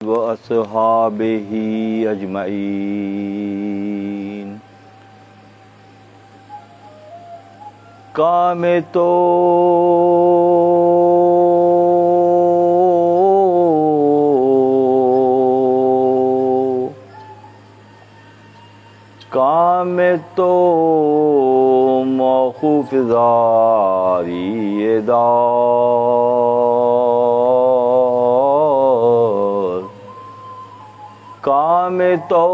وأصحابه أجمعين. کام تو موقوف زاری دار، کام تو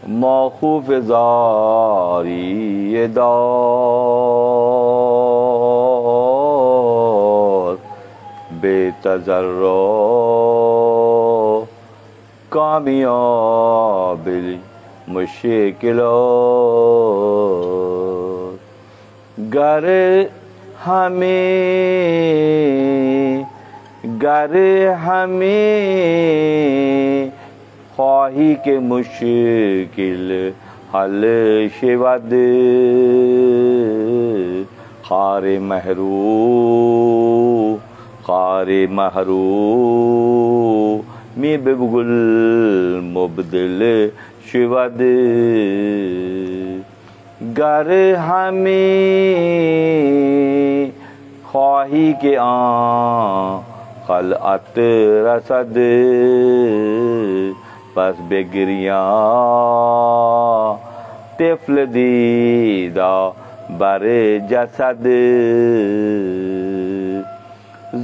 موقوف زاری دار، بے تضرع کامیاب مشکلات. گر ہمیں خواہی کے مشکل حل شود، خار محرو می بگل مبدل شود. گر ہمیں خواہی کے خلعت رسد، پس بگریاں طفل دیدہ بر جسد.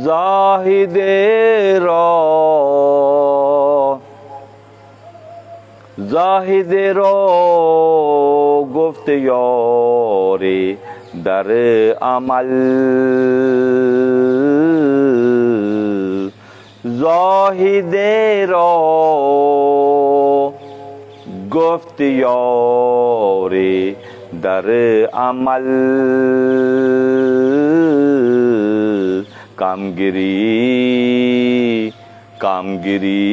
زاہد رو گفت یار در عمل، زاہد رو گفت یار در عمل، کامگیری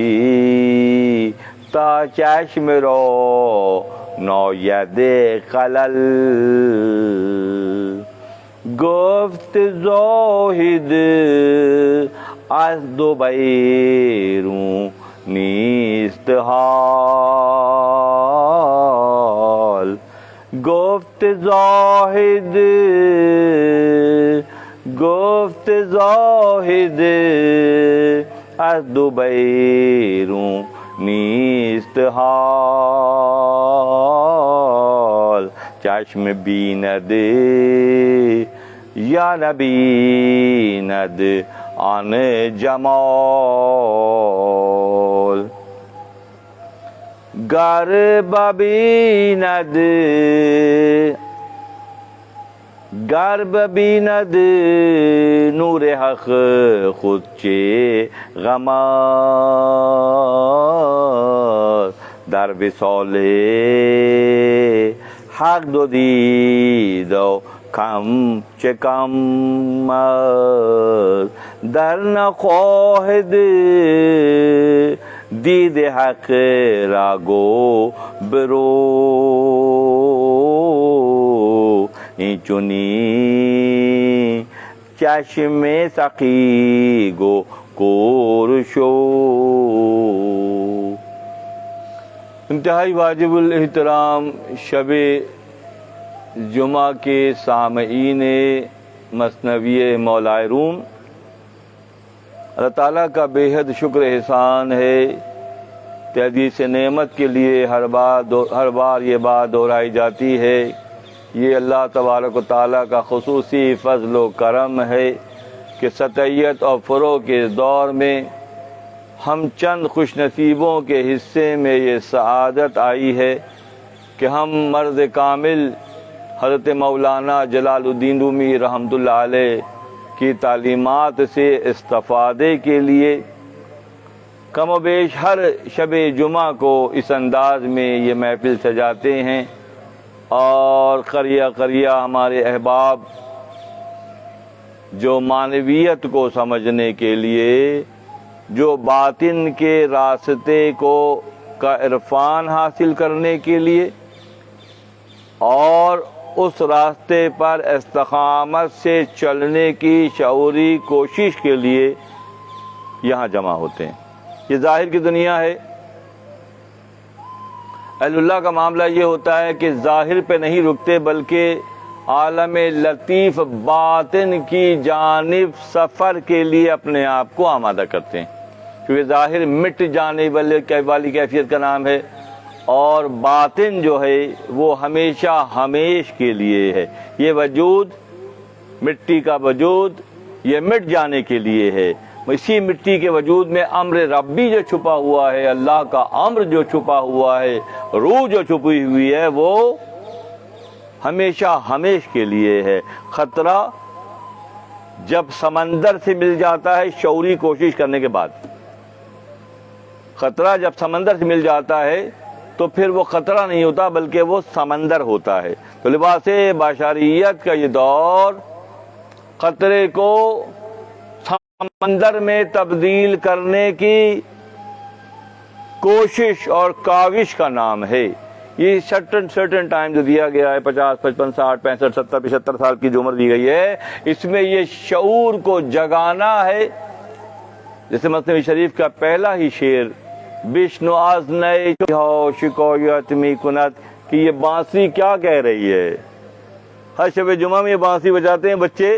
تا چشم رو ناید خلل. گفت زاہد از دو بیرون نیست حال، گفت زاہد از دو بیرون نیست حال. چشم بیند یا نبیند آن جمال، گر ببیند نور حق خود چه غم است، در وصال حق دو دید و کم چه کم است، در نخواهد دید حق را گو برو. این چونی چشم سقی گو کور شو. انتہائی واجب الاحترام شب جمعہ کے سامعین مثنوی مولائے روم، اللہ تعالیٰ کا بے حد شکر احسان ہے کہ حدیث نعمت کے لیے ہر بار یہ بات دہرائی جاتی ہے. یہ اللہ تبارک و تعالیٰ کا خصوصی فضل و کرم ہے کہ سطحیت اور فروغ کے دور میں ہم چند خوش نصیبوں کے حصے میں یہ سعادت آئی ہے کہ ہم مرد کامل حضرت مولانا جلال الدین رومی رحمۃ اللہ علیہ کی تعلیمات سے استفادے کے لیے کم و بیش ہر شب جمعہ کو اس انداز میں یہ محفل سجاتے ہیں، اور قریہ قریہ ہمارے احباب جو معنویت کو سمجھنے کے لیے، جو باطن کے راستے کا عرفان حاصل کرنے کے لیے اور اس راستے پر استقامت سے چلنے کی شعوری کوشش کے لیے یہاں جمع ہوتے ہیں۔ یہ ظاہر کی دنیا ہے۔ اہل اللہ کا معاملہ یہ ہوتا ہے کہ ظاہر پہ نہیں رکتے بلکہ عالم لطیف باطن کی جانب سفر کے لیے اپنے آپ کو آمادہ کرتے ہیں، کیونکہ ظاہر مٹ جانے والی کیفیت کا نام ہے، اور باطن جو ہے وہ ہمیشہ ہمیش کے لیے ہے۔ یہ وجود، مٹی کا وجود، یہ مٹ جانے کے لیے ہے۔ اسی مٹی کے وجود میں امر ربی جو چھپا ہوا ہے، اللہ کا امر جو چھپا ہوا ہے، روح جو چھپی ہوئی ہے، وہ ہمیشہ ہمیش کے لیے ہے۔ خطرہ جب سمندر سے مل جاتا ہے شعوری کوشش کرنے کے بعد، خطرہ جب سمندر سے مل جاتا ہے تو پھر وہ خطرہ نہیں ہوتا بلکہ وہ سمندر ہوتا ہے۔ تو لباس بشریت کا یہ دور خطرے کو سمندر میں تبدیل کرنے کی کوشش اور کاوش کا نام ہے۔ یہ سرٹن ٹائم جو دیا گیا ہے، 50، 55، 60، 65، 70، 75 سال کی جو عمر دی گئی ہے، اس میں یہ شعور کو جگانا ہے۔ جیسے مثنوی شریف کا پہلا ہی شعر بشنو آز نئے شکویتمی کنت، کہ یہ بانسری کیا کہہ رہی ہے۔ ہر شب جمعہ میں یہ بانسری بجاتے ہیں بچے،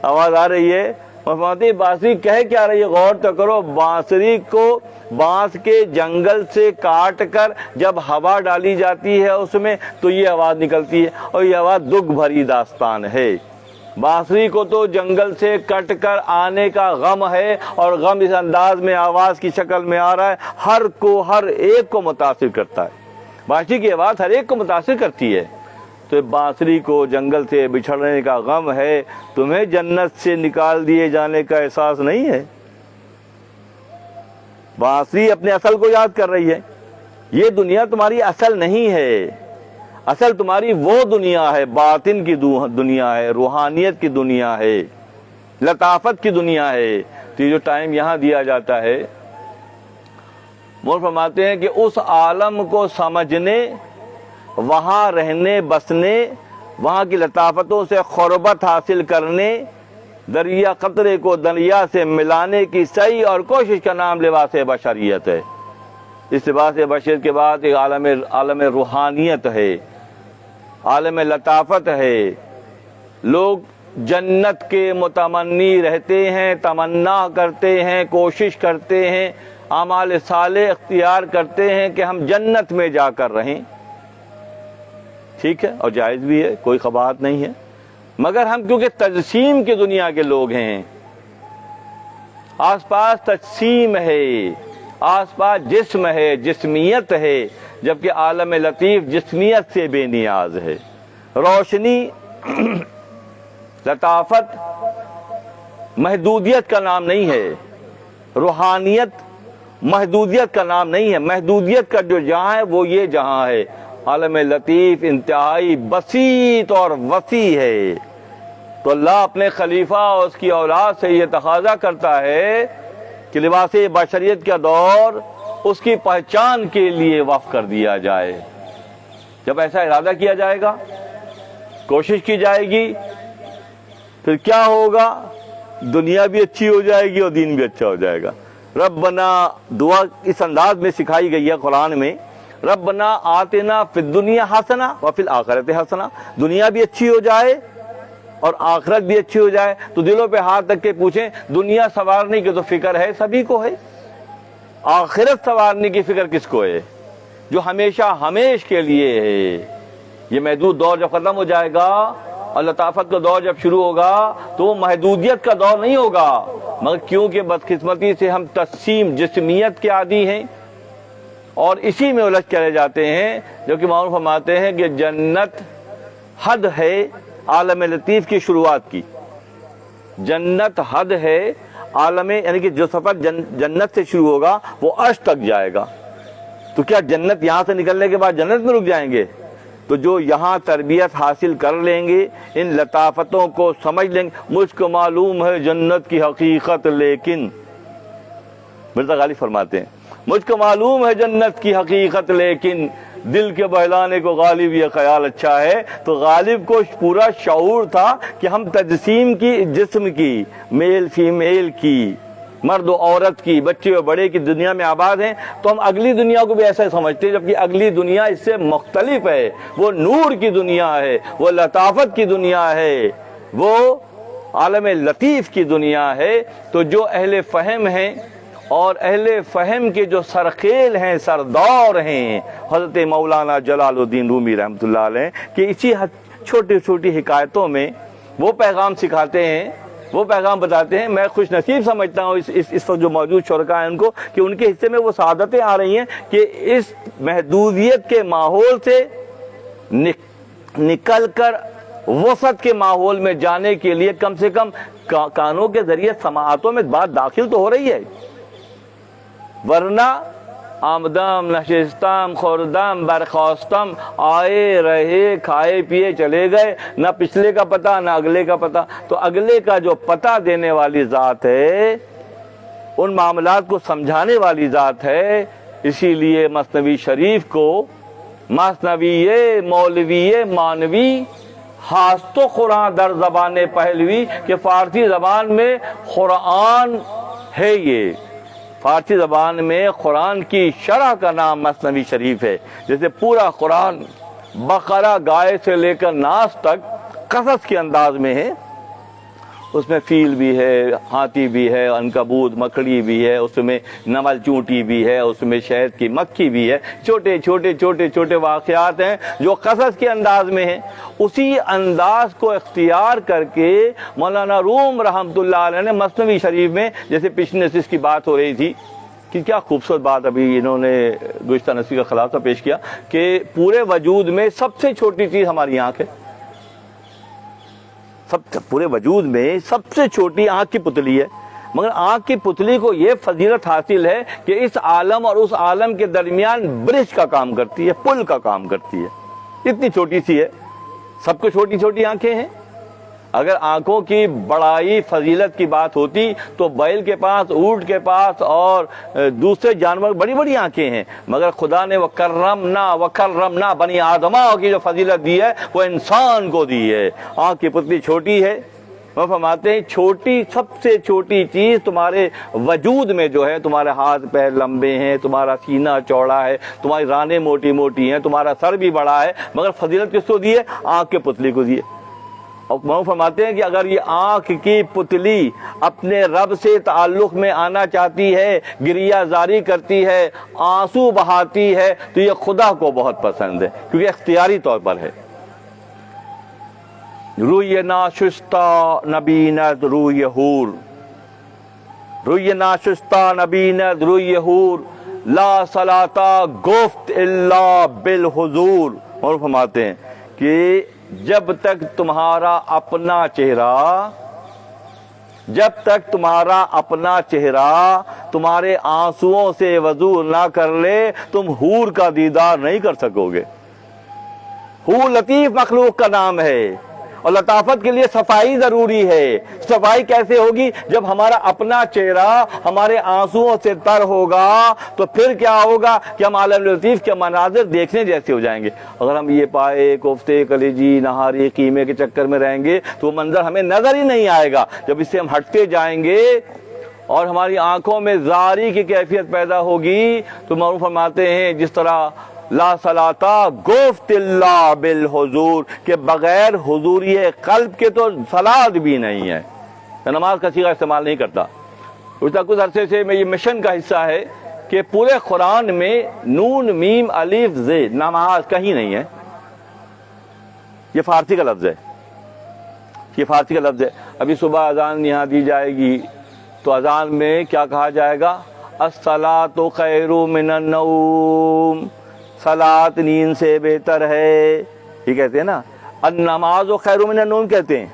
آواز آ رہی ہے، فرماتے ہیں بانسری کہہ کیا رہی ہے، غور تو کرو۔ بانسری کو بانس کے جنگل سے کاٹ کر جب ہوا ڈالی جاتی ہے اس میں تو یہ آواز نکلتی ہے، اور یہ آواز دکھ بھری داستان ہے۔ بانسری کو تو جنگل سے کٹ کر آنے کا غم ہے، اور غم اس انداز میں آواز کی شکل میں آ رہا ہے، ہر ایک کو متاثر کرتا ہے۔ بانسری کی آواز ہر ایک کو متاثر کرتی ہے۔ تو بانسری کو جنگل سے بچھڑنے کا غم ہے، تمہیں جنت سے نکال دیے جانے کا احساس نہیں ہے۔ بانسری اپنے اصل کو یاد کر رہی ہے، یہ دنیا تمہاری اصل نہیں ہے، اصل تمہاری وہ دنیا ہے، باطن کی دنیا ہے، روحانیت کی دنیا ہے، لطافت کی دنیا ہے۔ تو یہ جو ٹائم یہاں دیا جاتا ہے، مول فرماتے ہیں کہ اس عالم کو سمجھنے، وہاں رہنے بسنے، وہاں کی لطافتوں سے قربت حاصل کرنے، دریا قطرے کو دریا سے ملانے کی سعی اور کوشش کا نام لباس بشریت ہے۔ اس لباس بشریت کے بعد ایک عالم روحانیت ہے، عالم لطافت ہے۔ لوگ جنت کے متمنی رہتے ہیں، تمنا کرتے ہیں، کوشش کرتے ہیں، اعمال صالح اختیار کرتے ہیں کہ ہم جنت میں جا کر رہیں۔ ٹھیک ہے، اور جائز بھی ہے، کوئی قباحت نہیں ہے، مگر ہم کیونکہ تجسیم کی دنیا کے لوگ ہیں، آس پاس تجسیم ہے، آس پاس جسم ہے، جسمیت ہے، جبکہ عالم لطیف جسمیت سے بے نیاز ہے۔ روشنی، لطافت محدودیت کا نام نہیں ہے، روحانیت محدودیت کا نام نہیں ہے۔ محدودیت کا جو جہاں ہے وہ یہ جہاں ہے۔ عالم لطیف انتہائی بسیط اور وسیع ہے۔ تو اللہ اپنے خلیفہ اور اس کی اولاد سے یہ تقاضا کرتا ہے کہ لباس بشریت کا دور اس کی پہچان کے لیے وقف کر دیا جائے۔ جب ایسا ارادہ کیا جائے گا، کوشش کی جائے گی، پھر کیا ہوگا؟ دنیا بھی اچھی ہو جائے گی اور دین بھی اچھا ہو جائے گا۔ ربنا، دعا اس انداز میں سکھائی گئی ہے قرآن میں، ربنا آتنا فی الدنیا حسنہ وفی الآخرۃ حسنہ۔ دنیا بھی اچھی ہو جائے اور آخرت بھی اچھی ہو جائے۔ تو دلوں پہ ہاتھ رکھ کے پوچھیں، دنیا سنوارنے کی تو فکر ہے سبھی کو ہے، آخرت سنوارنے کی فکر کس کو ہے؟ جو ہمیشہ ہمیش کے لیے ہے۔ یہ محدود دور جب ختم ہو جائے گا اور لطافت کا دور جب شروع ہوگا تو وہ محدودیت کا دور نہیں ہوگا، مگر کیونکہ بدقسمتی سے ہم تقسیم جسمیت کے عادی ہیں اور اسی میں الجھ چلے جاتے ہیں، جو کہ معروف فرماتے ہیں کہ جنت حد ہے عالم لطیف کی شروعات کی۔ جنت حد ہے عالم، یعنی کہ جو سفر جنت سے شروع ہوگا وہ عرش تک جائے گا۔ تو کیا جنت یہاں سے نکلنے کے بعد جنت میں رک جائیں گے؟ تو جو یہاں تربیت حاصل کر لیں گے، ان لطافتوں کو سمجھ لیں گے۔ مجھ کو معلوم ہے جنت کی حقیقت لیکن، مرزا غالب فرماتے ہیں، مجھ کو معلوم ہے جنت کی حقیقت لیکن دل کے بہلانے کو غالب یہ خیال اچھا ہے۔ تو غالب کو پورا شعور تھا کہ ہم تجسیم کی، جسم کی، میل فیمیل کی، مرد و عورت کی، بچے و بڑے کی دنیا میں آباد ہیں، تو ہم اگلی دنیا کو بھی ایسا سمجھتے ہیں، جبکہ اگلی دنیا اس سے مختلف ہے۔ وہ نور کی دنیا ہے، وہ لطافت کی دنیا ہے، وہ عالم لطیف کی دنیا ہے۔ تو جو اہل فہم ہیں اور اہل فہم کے جو سرخیل ہیں، سردار ہیں، حضرت مولانا جلال الدین رومی رحمۃ اللہ علیہ، کہ اسی چھوٹی چھوٹی حکایتوں میں وہ پیغام سکھاتے ہیں، وہ پیغام بتاتے ہیں۔ میں خوش نصیب سمجھتا ہوں اس وقت جو موجود شرکاء ہیں ان کو، کہ ان کے حصے میں وہ سعادتیں آ رہی ہیں کہ اس محدودیت کے ماحول سے نکل کر وسط کے ماحول میں جانے کے لیے کم سے کم کانوں کے ذریعے سماعتوں میں بات داخل تو ہو رہی ہے، ورنہ آمدم نشستم خوردم برخاستم، آئے رہے کھائے پیے چلے گئے، نہ پچھلے کا پتہ نہ اگلے کا پتہ۔ تو اگلے کا جو پتہ دینے والی ذات ہے، ان معاملات کو سمجھانے والی ذات ہے، اسی لیے مثنوی شریف کو مثنوی مولوی مانوی ہاست و قرآن در زبان پہلوی، کہ فارسی زبان میں قرآن ہے، یہ فارسی زبان میں قرآن کی شرح کا نام مثنوی شریف ہے۔ جیسے پورا قرآن بقرہ گائے سے لے کر ناس تک قصص کے انداز میں ہے، اس میں فیل بھی ہے، ہاتھی بھی ہے، عنکبوت مکڑی بھی ہے، اس میں نمل چونٹی بھی ہے، اس میں شہد کی مکھی بھی ہے، چھوٹے واقعات ہیں جو قصص کے انداز میں ہیں۔ اسی انداز کو اختیار کر کے مولانا روم رحمۃ اللہ علیہ نے مثنوی شریف میں، جیسے پچھلی نصیحت کی بات ہو رہی تھی کہ کیا خوبصورت بات ابھی انہوں نے گزشتہ نصیحت کا خلاصہ پیش کیا، کہ پورے وجود میں سب سے چھوٹی چیز ہماری آنکھ ہے، پورے وجود میں سب سے چھوٹی آنکھ کی پتلی ہے، مگر آنکھ کی پتلی کو یہ فضیلت حاصل ہے کہ اس عالم اور اس عالم کے درمیان برج کا کام کرتی ہے، پل کا کام کرتی ہے، اتنی چھوٹی سی ہے۔ سب کو چھوٹی چھوٹی آنکھیں ہیں۔ اگر آنکھوں کی بڑائی فضیلت کی بات ہوتی تو بیل کے پاس، اونٹ کے پاس اور دوسرے جانور بڑی بڑی آنکھیں ہیں، مگر خدا نے وکرمنا بنی آدمہ کی جو فضیلت دی ہے وہ انسان کو دی ہے۔ آنکھ کی پتلی چھوٹی ہے، وہ فرماتے ہیں چھوٹی، سب سے چھوٹی چیز تمہارے وجود میں جو ہے، تمہارے ہاتھ پیر لمبے ہیں، تمہارا سینہ چوڑا ہے، تمہاری رانیں موٹی موٹی ہیں، تمہارا سر بھی بڑا ہے، مگر فضیلت کس کو دی ہے؟ آنکھ کے پتلی کو دی ہے۔ اور وہ فرماتے ہیں کہ اگر یہ آنکھ کی پتلی اپنے رب سے تعلق میں آنا چاہتی ہے، گریہ زاری کرتی ہے، آنسو بہاتی ہے، تو یہ خدا کو بہت پسند ہے، کیونکہ اختیاری طور پر ہے۔ روی ناشستہ نبیند روی حور، روی ناشستہ نبیند روی حور، لا صلاۃ گفت الا بالحضور۔ اور فرماتے ہیں کہ جب تک تمہارا اپنا چہرہ تمہارے آنسوؤں سے وضو نہ کر لے، تم حور کا دیدار نہیں کر سکو گے۔ حور لطیف مخلوق کا نام ہے، اور لطافت کے لیے صفائی ضروری ہے۔ صفائی کیسے ہوگی؟ جب ہمارا اپنا چہرہ ہمارے آنسوؤں سے تر ہوگا، تو پھر کیا ہوگا کہ ہم عالم لطیف کے مناظر دیکھنے جیسے ہو جائیں گے۔ اگر ہم یہ پائے، کوفتے، کلیجی، نہاری، قیمے کے چکر میں رہیں گے تو وہ منظر ہمیں نظر ہی نہیں آئے گا۔ جب اس سے ہم ہٹتے جائیں گے اور ہماری آنکھوں میں زاری کی کیفیت پیدا ہوگی، تو معروف فرماتے ہیں جس طرح لا صلاۃ گفت الا بالحضور، کہ بغیر حضوری قلب کے تو صلاۃ بھی نہیں ہے، نماز کا صیغہ استعمال نہیں کرتا۔ کچھ عرصے سے میں یہ مشن کا حصہ ہے کہ پورے قرآن میں نون میم الف ز نماز کہیں نہیں ہے۔ یہ فارسی کا لفظ ہے، یہ فارسی کا لفظ ہے۔ ابھی صبح اذان یہاں دی جائے گی تو اذان میں کیا کہا جائے گا؟ الصلاۃ خیر من النوم، صلاۃ نیند سے بہتر ہے، یہ کہتے ہیں نا۔ النماز خیر من النوم کہتے ہیں۔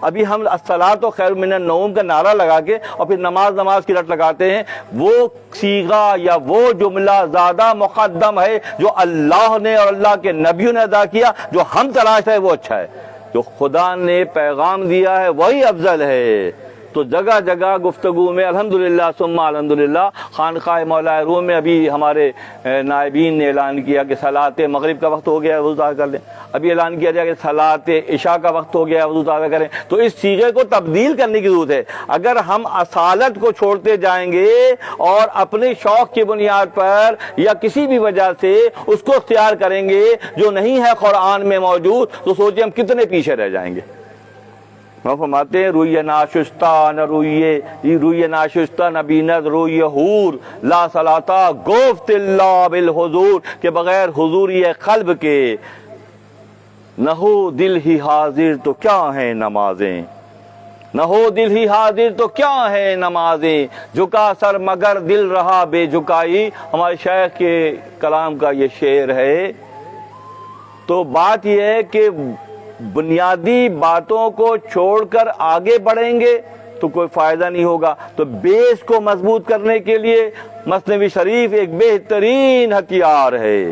ابھی ہم الصلاۃ خیر من النوم کا نعرہ لگا کے اور پھر نماز کی رٹ لگاتے ہیں، وہ صیغہ یا وہ جملہ زیادہ مقدم ہے جو اللہ نے اور اللہ کے نبیوں نے ادا کیا۔ جو ہم تلاش ہے وہ اچھا ہے، جو خدا نے پیغام دیا ہے وہی افضل ہے۔ تو جگہ جگہ گفتگو میں الحمدللہ ثم الحمدللہ خانقاہ مولا روم میں ابھی ہمارے نائبین نے اعلان کیا کہ صلاۃ مغرب کا وقت ہو گیا ہے، وضو تازہ کر لیں۔ ابھی اعلان کیا جائے کہ صلاۃ عشاء کا وقت ہو گیا ہے، وضو تازہ کریں۔ تو اس صیغے کو تبدیل کرنے کی ضرورت ہے۔ اگر ہم اصالت کو چھوڑتے جائیں گے اور اپنے شوق کی بنیاد پر یا کسی بھی وجہ سے اس کو اختیار کریں گے جو نہیں ہے قرآن میں موجود، تو سوچیں ہم کتنے پیچھے رہ جائیں گے۔ وہ فرماتے ہیں روی ناشستہ نہ روی ناشستہ نہ بیند روی حور لا صلاۃ گفت اللہ بالحضور، کہ بغیر حضوری قلب کے نہ ہو دل ہی حاضر تو کیا ہیں نمازیں، نہ ہو دل ہی حاضر تو کیا ہے نمازیں، جھکا سر مگر دل رہا بے جھکائی، ہمارے شیخ کے کلام کا یہ شعر ہے۔ تو بات یہ ہے کہ بنیادی باتوں کو چھوڑ کر آگے بڑھیں گے تو کوئی فائدہ نہیں ہوگا۔ تو بیس کو مضبوط کرنے کے لیے مثنوی شریف ایک بہترین ہتھیار ہے،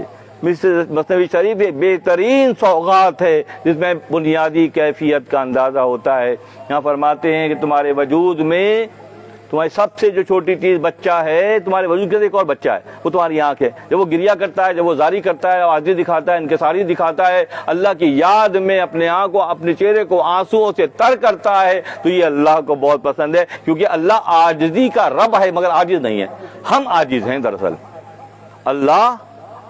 مثنوی شریف ایک بہترین سوغات ہے جس میں بنیادی کیفیت کا اندازہ ہوتا ہے۔ یہاں فرماتے ہیں کہ تمہارے وجود میں تمہاری سب سے جو چھوٹی چیز بچہ ہے، تمہارے وجود کے ایک اور بچہ ہے، وہ تمہاری آنکھ ہے۔ جب وہ گریہ کرتا ہے، جب وہ زاری کرتا ہے، عاجزی دکھاتا ہے، انکساری دکھاتا ہے، اللہ کی یاد میں اپنے آنکھ کو، اپنے چہرے کو آنسوؤں سے تر کرتا ہے، تو یہ اللہ کو بہت پسند ہے، کیونکہ اللہ عاجزی کا رب ہے مگر عاجز نہیں ہے۔ ہم عاجز ہیں دراصل، اللہ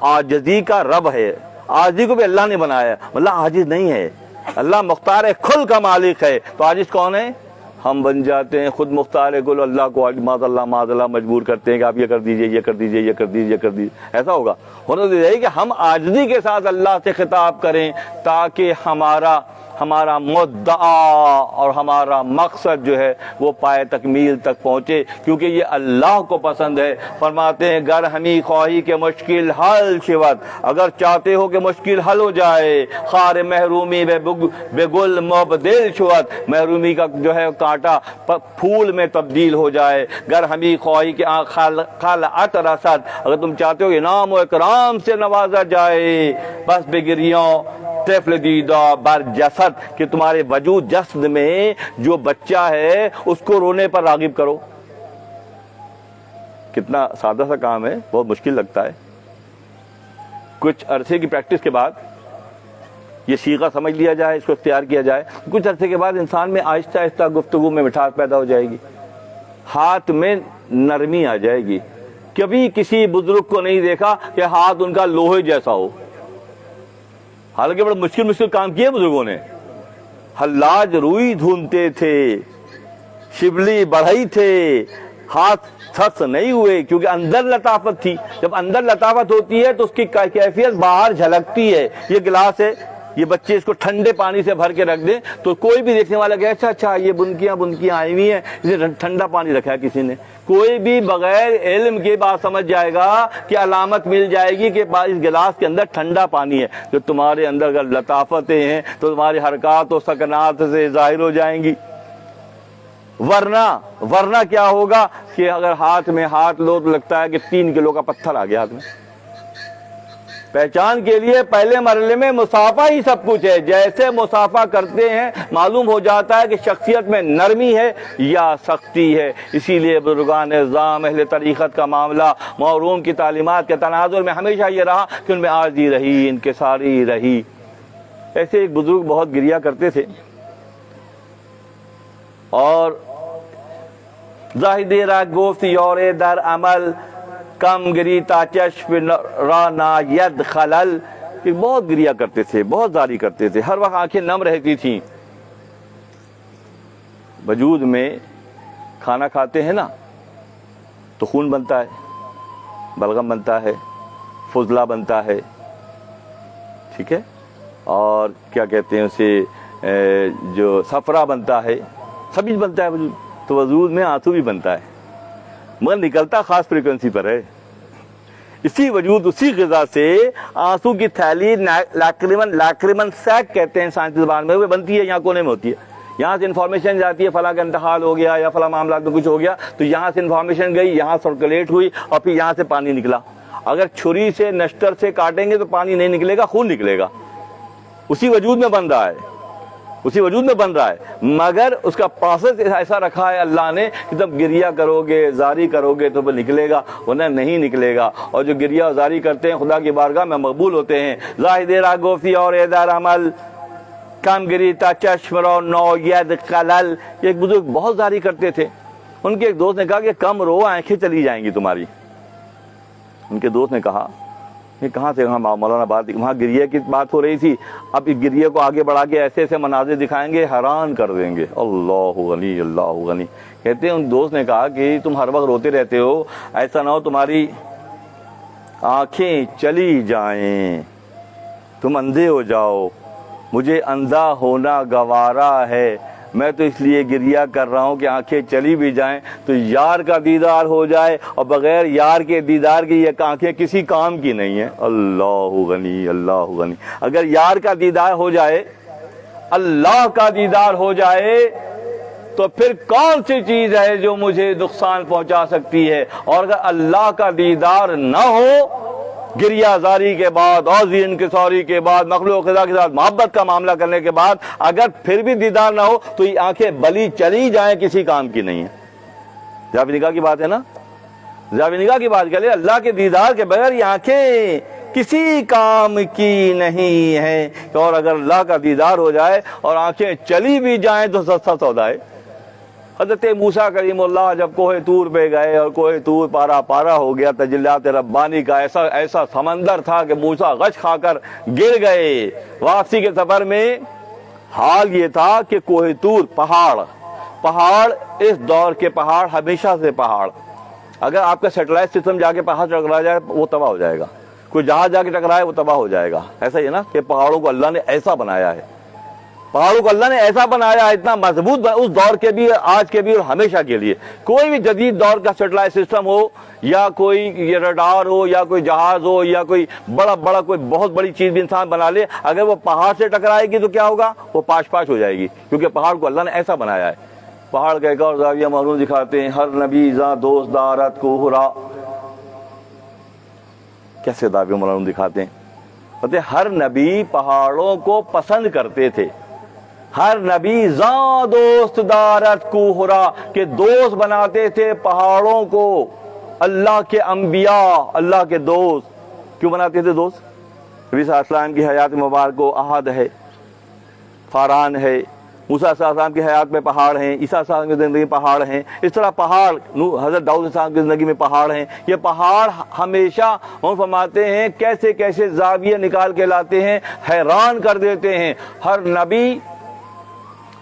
عاجزی کا رب ہے، عاجزی کو بھی اللہ نے بنایا ہے، اللہ عاجز نہیں ہے۔ اللہ مختار کل کا مالک ہے، تو عاجز کون ہے؟ ہم بن جاتے ہیں خود مختار کل، اللہ کو معاذ اللہ مجبور کرتے ہیں کہ آپ یہ کر دیجئے، یہ کر دیجئے، یہ کر دیجئے، یہ کر دیجئے۔ ایسا ہوگا؟ ہونا تو یہی کہ ہم عاجزی کے ساتھ اللہ سے خطاب کریں تاکہ ہمارا مدعا اور ہمارا مقصد جو ہے وہ پائے تکمیل تک پہنچے، کیونکہ یہ اللہ کو پسند ہے۔ فرماتے ہیں گر ہمی خواہی کے مشکل حل شود، اگر چاہتے ہو کہ مشکل حل ہو جائے، خار محرومی بے گل مبدل شود، محرومی کا جو ہے کانٹا پھول میں تبدیل ہو جائے۔ گر ہمی خواہی کے خلعت رسد، اگر تم چاہتے ہو کہ انعام و اکرام سے نوازا جائے، بس بگریوں طفل دیدہ بر جسد، کہ تمہارے وجود جسد میں جو بچہ ہے اس کو رونے پر راغب کرو۔ کتنا سادہ سا کام ہے، بہت مشکل لگتا ہے۔ کچھ عرصے کی پریکٹس کے بعد یہ صیغہ سمجھ لیا جائے، اس کو اختیار کیا جائے، کچھ عرصے کے بعد انسان میں آہستہ آہستہ گفتگو میں مٹھاس پیدا ہو جائے گی، ہاتھ میں نرمی آ جائے گی۔ کبھی کسی بزرگ کو نہیں دیکھا کہ ہاتھ ان کا لوہے جیسا ہو، حالانکہ بڑا مشکل کام کیے بزرگوں نے۔ حلاج روئی دھونتے تھے، شبلی بڑھئی تھے، ہاتھ سخت نہیں ہوئے، کیونکہ اندر لطافت تھی۔ جب اندر لطافت ہوتی ہے تو اس کی کیفیت باہر جھلکتی ہے۔ یہ گلاس ہے، یہ بچے اس کو ٹھنڈے پانی سے بھر کے رکھ دیں تو کوئی بھی دیکھنے والا کہ اچھا یہ بنکیاں آئی ہوئی ہیں، اسے ٹھنڈا پانی رکھا ہے کسی نے۔ کوئی بھی بغیر علم کے بات سمجھ جائے گا کہ علامت مل جائے گی کہ اس گلاس کے اندر ٹھنڈا پانی ہے۔ جو تمہارے اندر اگر لطافتیں ہیں تو تمہاری حرکات و سکنات سے ظاہر ہو جائیں گی۔ ورنہ کیا ہوگا کہ اگر ہاتھ میں ہاتھ لو تو لگتا ہے کہ 3 کلو کا پتھر آ گیا ہاتھ میں۔ پہچان کے لیے پہلے مرحلے میں مصافحہ ہی سب کچھ ہے۔ جیسے مصافحہ کرتے ہیں معلوم ہو جاتا ہے کہ شخصیت میں نرمی ہے یا سختی ہے۔ اسی لیے بزرگان اعظام اہل طریقت کا معاملہ موروم کی تعلیمات کے تناظر میں ہمیشہ یہ رہا کہ ان میں عاجزی رہی، انکساری رہی۔ ایسے ایک بزرگ بہت گریہ کرتے تھے اور زاہد را گفت یور در عمل کم گری تا چشم را ناید خلل، کہ بہت گریہ کرتے تھے، بہت زاری کرتے تھے، ہر وقت آنکھیں نم رہتی تھیں۔ وجود میں کھانا کھاتے ہیں نا تو خون بنتا ہے، بلغم بنتا ہے، فضلہ بنتا ہے، ٹھیک ہے، اور کیا کہتے ہیں اسے جو صفرا بنتا ہے، سب چیز بنتا ہے وجود، تو وجود میں آنسو بھی بنتا ہے مگر نکلتا خاص فریکوینسی پر ہے۔ اسی وجود، اسی غذا سے آنسو کی تھیلی لاکریمن سیک کہتے ہیں سائنسی زبان میں، وہ بنتی ہے، یہاں کونے میں ہوتی ہے۔ یہاں سے انفارمیشن جاتی ہے فلاں کا انتقال ہو گیا یا فلاں معاملات میں کچھ ہو گیا، تو یہاں سے انفارمیشن گئی، یہاں سرکولیٹ ہوئی اور پھر یہاں سے پانی نکلا۔ اگر چھری سے نشتر سے کاٹیں گے تو پانی نہیں نکلے گا، خون نکلے گا، اسی وجود میں بن رہا ہے۔ اسی وجود میں بن رہا ہے، مگر اس کا پروسیس ایسا رکھا ہے اللہ نے کہ جب گریہ کرو گے، زاری کرو گے تو پھر نکلے گا، ورنہ نہیں نکلے گا۔ اور جو گریہ اور زاری کرتے ہیں خدا کی بارگاہ میں مقبول ہوتے ہیں۔ زاہد را گفتی اور ادار عمل کام گری تا چشم رو نو ید خلل، ایک بزرگ بہت زاری کرتے تھے، ان کے ایک دوست نے کہا کہ کم رو، آنکھیں چلی جائیں گی تمہاری۔ ان کے دوست نے کہا یہ کہاں سے، وہاں مولانا بات، وہاں گریہ کی بات ہو رہی تھی، اب اس گریہ کو آگے بڑھا کے ایسے ایسے مناظر دکھائیں گے، حیران کر دیں گے۔ اللہ غنی اللہ غنی۔ کہتے ہیں ان دوست نے کہا کہ تم ہر وقت روتے رہتے ہو، ایسا نہ ہو تمہاری آنکھیں چلی جائیں، تم اندھے ہو جاؤ، مجھے اندھا ہونا گوارا ہے، میں تو اس لیے گریہ کر رہا ہوں کہ آنکھیں چلی بھی جائیں تو یار کا دیدار ہو جائے، اور بغیر یار کے دیدار کی یہ آنکھیں کسی کام کی نہیں ہیں۔ اللہ غنی اللہ غنی۔ اگر یار کا دیدار ہو جائے، اللہ کا دیدار ہو جائے تو پھر کون سی چیز ہے جو مجھے نقصان پہنچا سکتی ہے؟ اور اگر اللہ کا دیدار نہ ہو، گریہ زاری کے بعد اور انکساری کے بعد، مخلوق خدا کے ساتھ محبت کا معاملہ کرنے کے بعد اگر پھر بھی دیدار نہ ہو تو یہ آنکھیں بلی چلی جائیں کسی کام کی نہیں ہے۔ ضیاء نگاہ کی بات ہے نا، ضیاء نگاہ کی بات کرے، اللہ کے دیدار کے بغیر یہ آنکھیں کسی کام کی نہیں ہے۔ اور اگر اللہ کا دیدار ہو جائے اور آنکھیں چلی بھی جائیں تو سستا سودا ہے۔ حضرت موسیٰ کریم اللہ جب کوہ طور پہ گئے اور کوہ طور پارا پارا ہو گیا، تجلیات ربانی کا ایسا سمندر تھا کہ موسیٰ غش کھا کر گر گئے۔ واپسی کے سفر میں حال یہ تھا کہ کوہ طور پہاڑ اس دور کے پہاڑ ہمیشہ سے پہاڑ، اگر آپ کا سیٹلائٹ سسٹم جا کے پہاڑ ٹکرا جائے وہ تباہ ہو جائے گا، کوئی جہاز جا کے ٹکرائے وہ تباہ ہو جائے گا۔ ایسا ہی ہے نا کہ پہاڑوں کو اللہ نے ایسا بنایا ہے، پہاڑوں کو اللہ نے ایسا بنایا ہے، اتنا مضبوط اس دور کے بھی، آج کے بھی اور ہمیشہ کے لیے۔ کوئی بھی جدید دور کا سیٹلائٹ سسٹم ہو یا کوئی رڈار ہو یا کوئی جہاز ہو یا کوئی بڑا کوئی بہت بڑی چیز بھی انسان بنا لے، اگر وہ پہاڑ سے ٹکرائے گی تو کیا ہوگا؟ وہ پاش ہو جائے گی، کیونکہ پہاڑ کو اللہ نے ایسا بنایا ہے۔ پہاڑ کا ایک اور زاویہ معلوم دکھاتے ہیں، ہر نبی ذا دوست دارت کو ہرا، کیسے زاویہ معلوم دکھاتے ہیں؟ ہر نبی پہاڑوں کو پسند کرتے تھے، ہر نبی ذا دوست دارت کو ہرا، کہ دوست بناتے تھے پہاڑوں کو۔ اللہ کے انبیاء اللہ کے دوست کیوں بناتے تھے دوست؟ نبی صلی اللہ علیہ وسلم کی حیات مبارک کو احد ہے، فاران ہے، موسیٰ صلی اللہ علیہ وسلم کی حیات میں پہاڑ ہیں، عیسیٰ صلی اللہ علیہ وسلم کی زندگی میں پہاڑ ہیں، اس طرح پہاڑ حضرت داؤد صلی اللہ علیہ وسلم کی زندگی میں پہاڑ ہیں۔ یہ پہاڑ ہمیشہ ہم فرماتے ہیں کیسے کیسے زاویے نکال کے لاتے ہیں، حیران کر دیتے ہیں۔ ہر نبی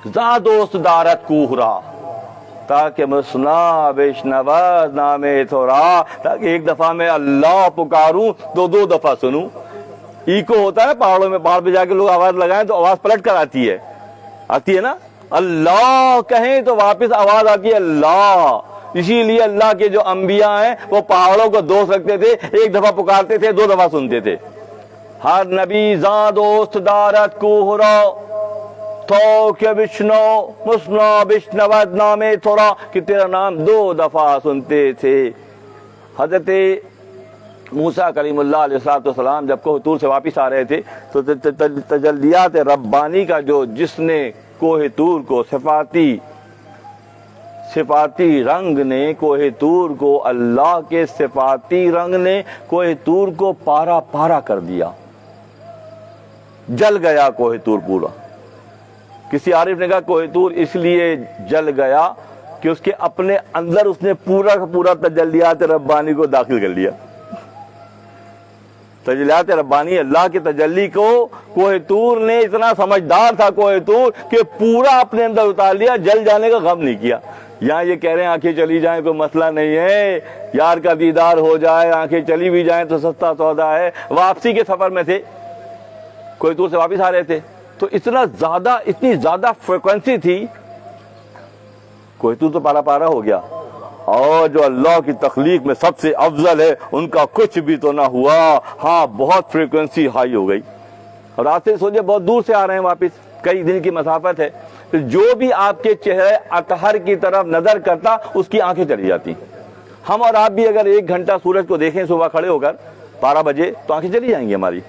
ذا دوست دارت کوہرا، تاکہ مسنا بشنود نام تھورا، تاکہ ایک دفعہ میں اللہ پکاروں تو دو دفعہ سنوں۔ ایکو ہوتا ہے پہاڑوں میں، پہاڑ پہ جا کے لوگ آواز لگائیں تو آواز پلٹ کر آتی ہے نا، اللہ کہیں تو واپس آواز آتی ہے اللہ۔ اسی لیے اللہ کے جو انبیاء ہیں وہ پہاڑوں کو دوست رکھتے تھے، ایک دفعہ پکارتے تھے، دو دفعہ سنتے تھے۔ ہر نبی ذا دوست دارت کوہرا، تو کہ بشنو مسنا بشنود نام تھورا، کہ تیرا نام دو دفعہ سنتے تھے۔ حضرت موسیٰ کریم اللہ علیہ السلام جب کوہ طور سے واپس آ رہے تھے تو تجلیات ربانی کا جو جس نے کوہ طور کو صفاتی رنگ نے، کوہ طور کو اللہ کے صفاتی رنگ نے کوہ طور کو پارا پارا کر دیا، جل گیا کوہ طور پورا۔ کسی عارف نے کہا کوہ طور اس لیے جل گیا کہ اس کے اپنے اندر اس نے پورا کا پورا تجلیات ربانی کو داخل کر لیا۔ تجلیات ربانی اللہ کے تجلی کو کوہ طور نے، اتنا سمجھدار تھا کوہ طور کہ پورا اپنے اندر اتار لیا، جل جانے کا غم نہیں کیا۔ یہاں یہ کہہ رہے ہیں آنکھیں چلی جائیں کوئی مسئلہ نہیں ہے، یار کا دیدار ہو جائے، آنکھیں چلی بھی جائیں تو سستا سودا ہے۔ واپسی کے سفر میں تھے، کوہ طور سے واپس آ رہے تھے تو اتنی زیادہ فریکوینسی تھی، کوہ طور تو پارا پارا ہو گیا، اور جو اللہ کی تخلیق میں سب سے افضل ہے ان کا کچھ بھی تو نہ ہوا، ہاں بہت فریکوینسی ہائی ہو گئی۔ اور راستے سوچے بہت دور سے آ رہے ہیں واپس، کئی دن کی مسافت ہے، تو جو بھی آپ کے چہرے اطہر کی طرف نظر کرتا اس کی آنکھیں چلی جاتی۔ ہم اور آپ بھی اگر 1 گھنٹہ سورج کو دیکھیں صبح کھڑے ہو کر 12 بجے تو آنکھیں چلی جائیں گی ہماری،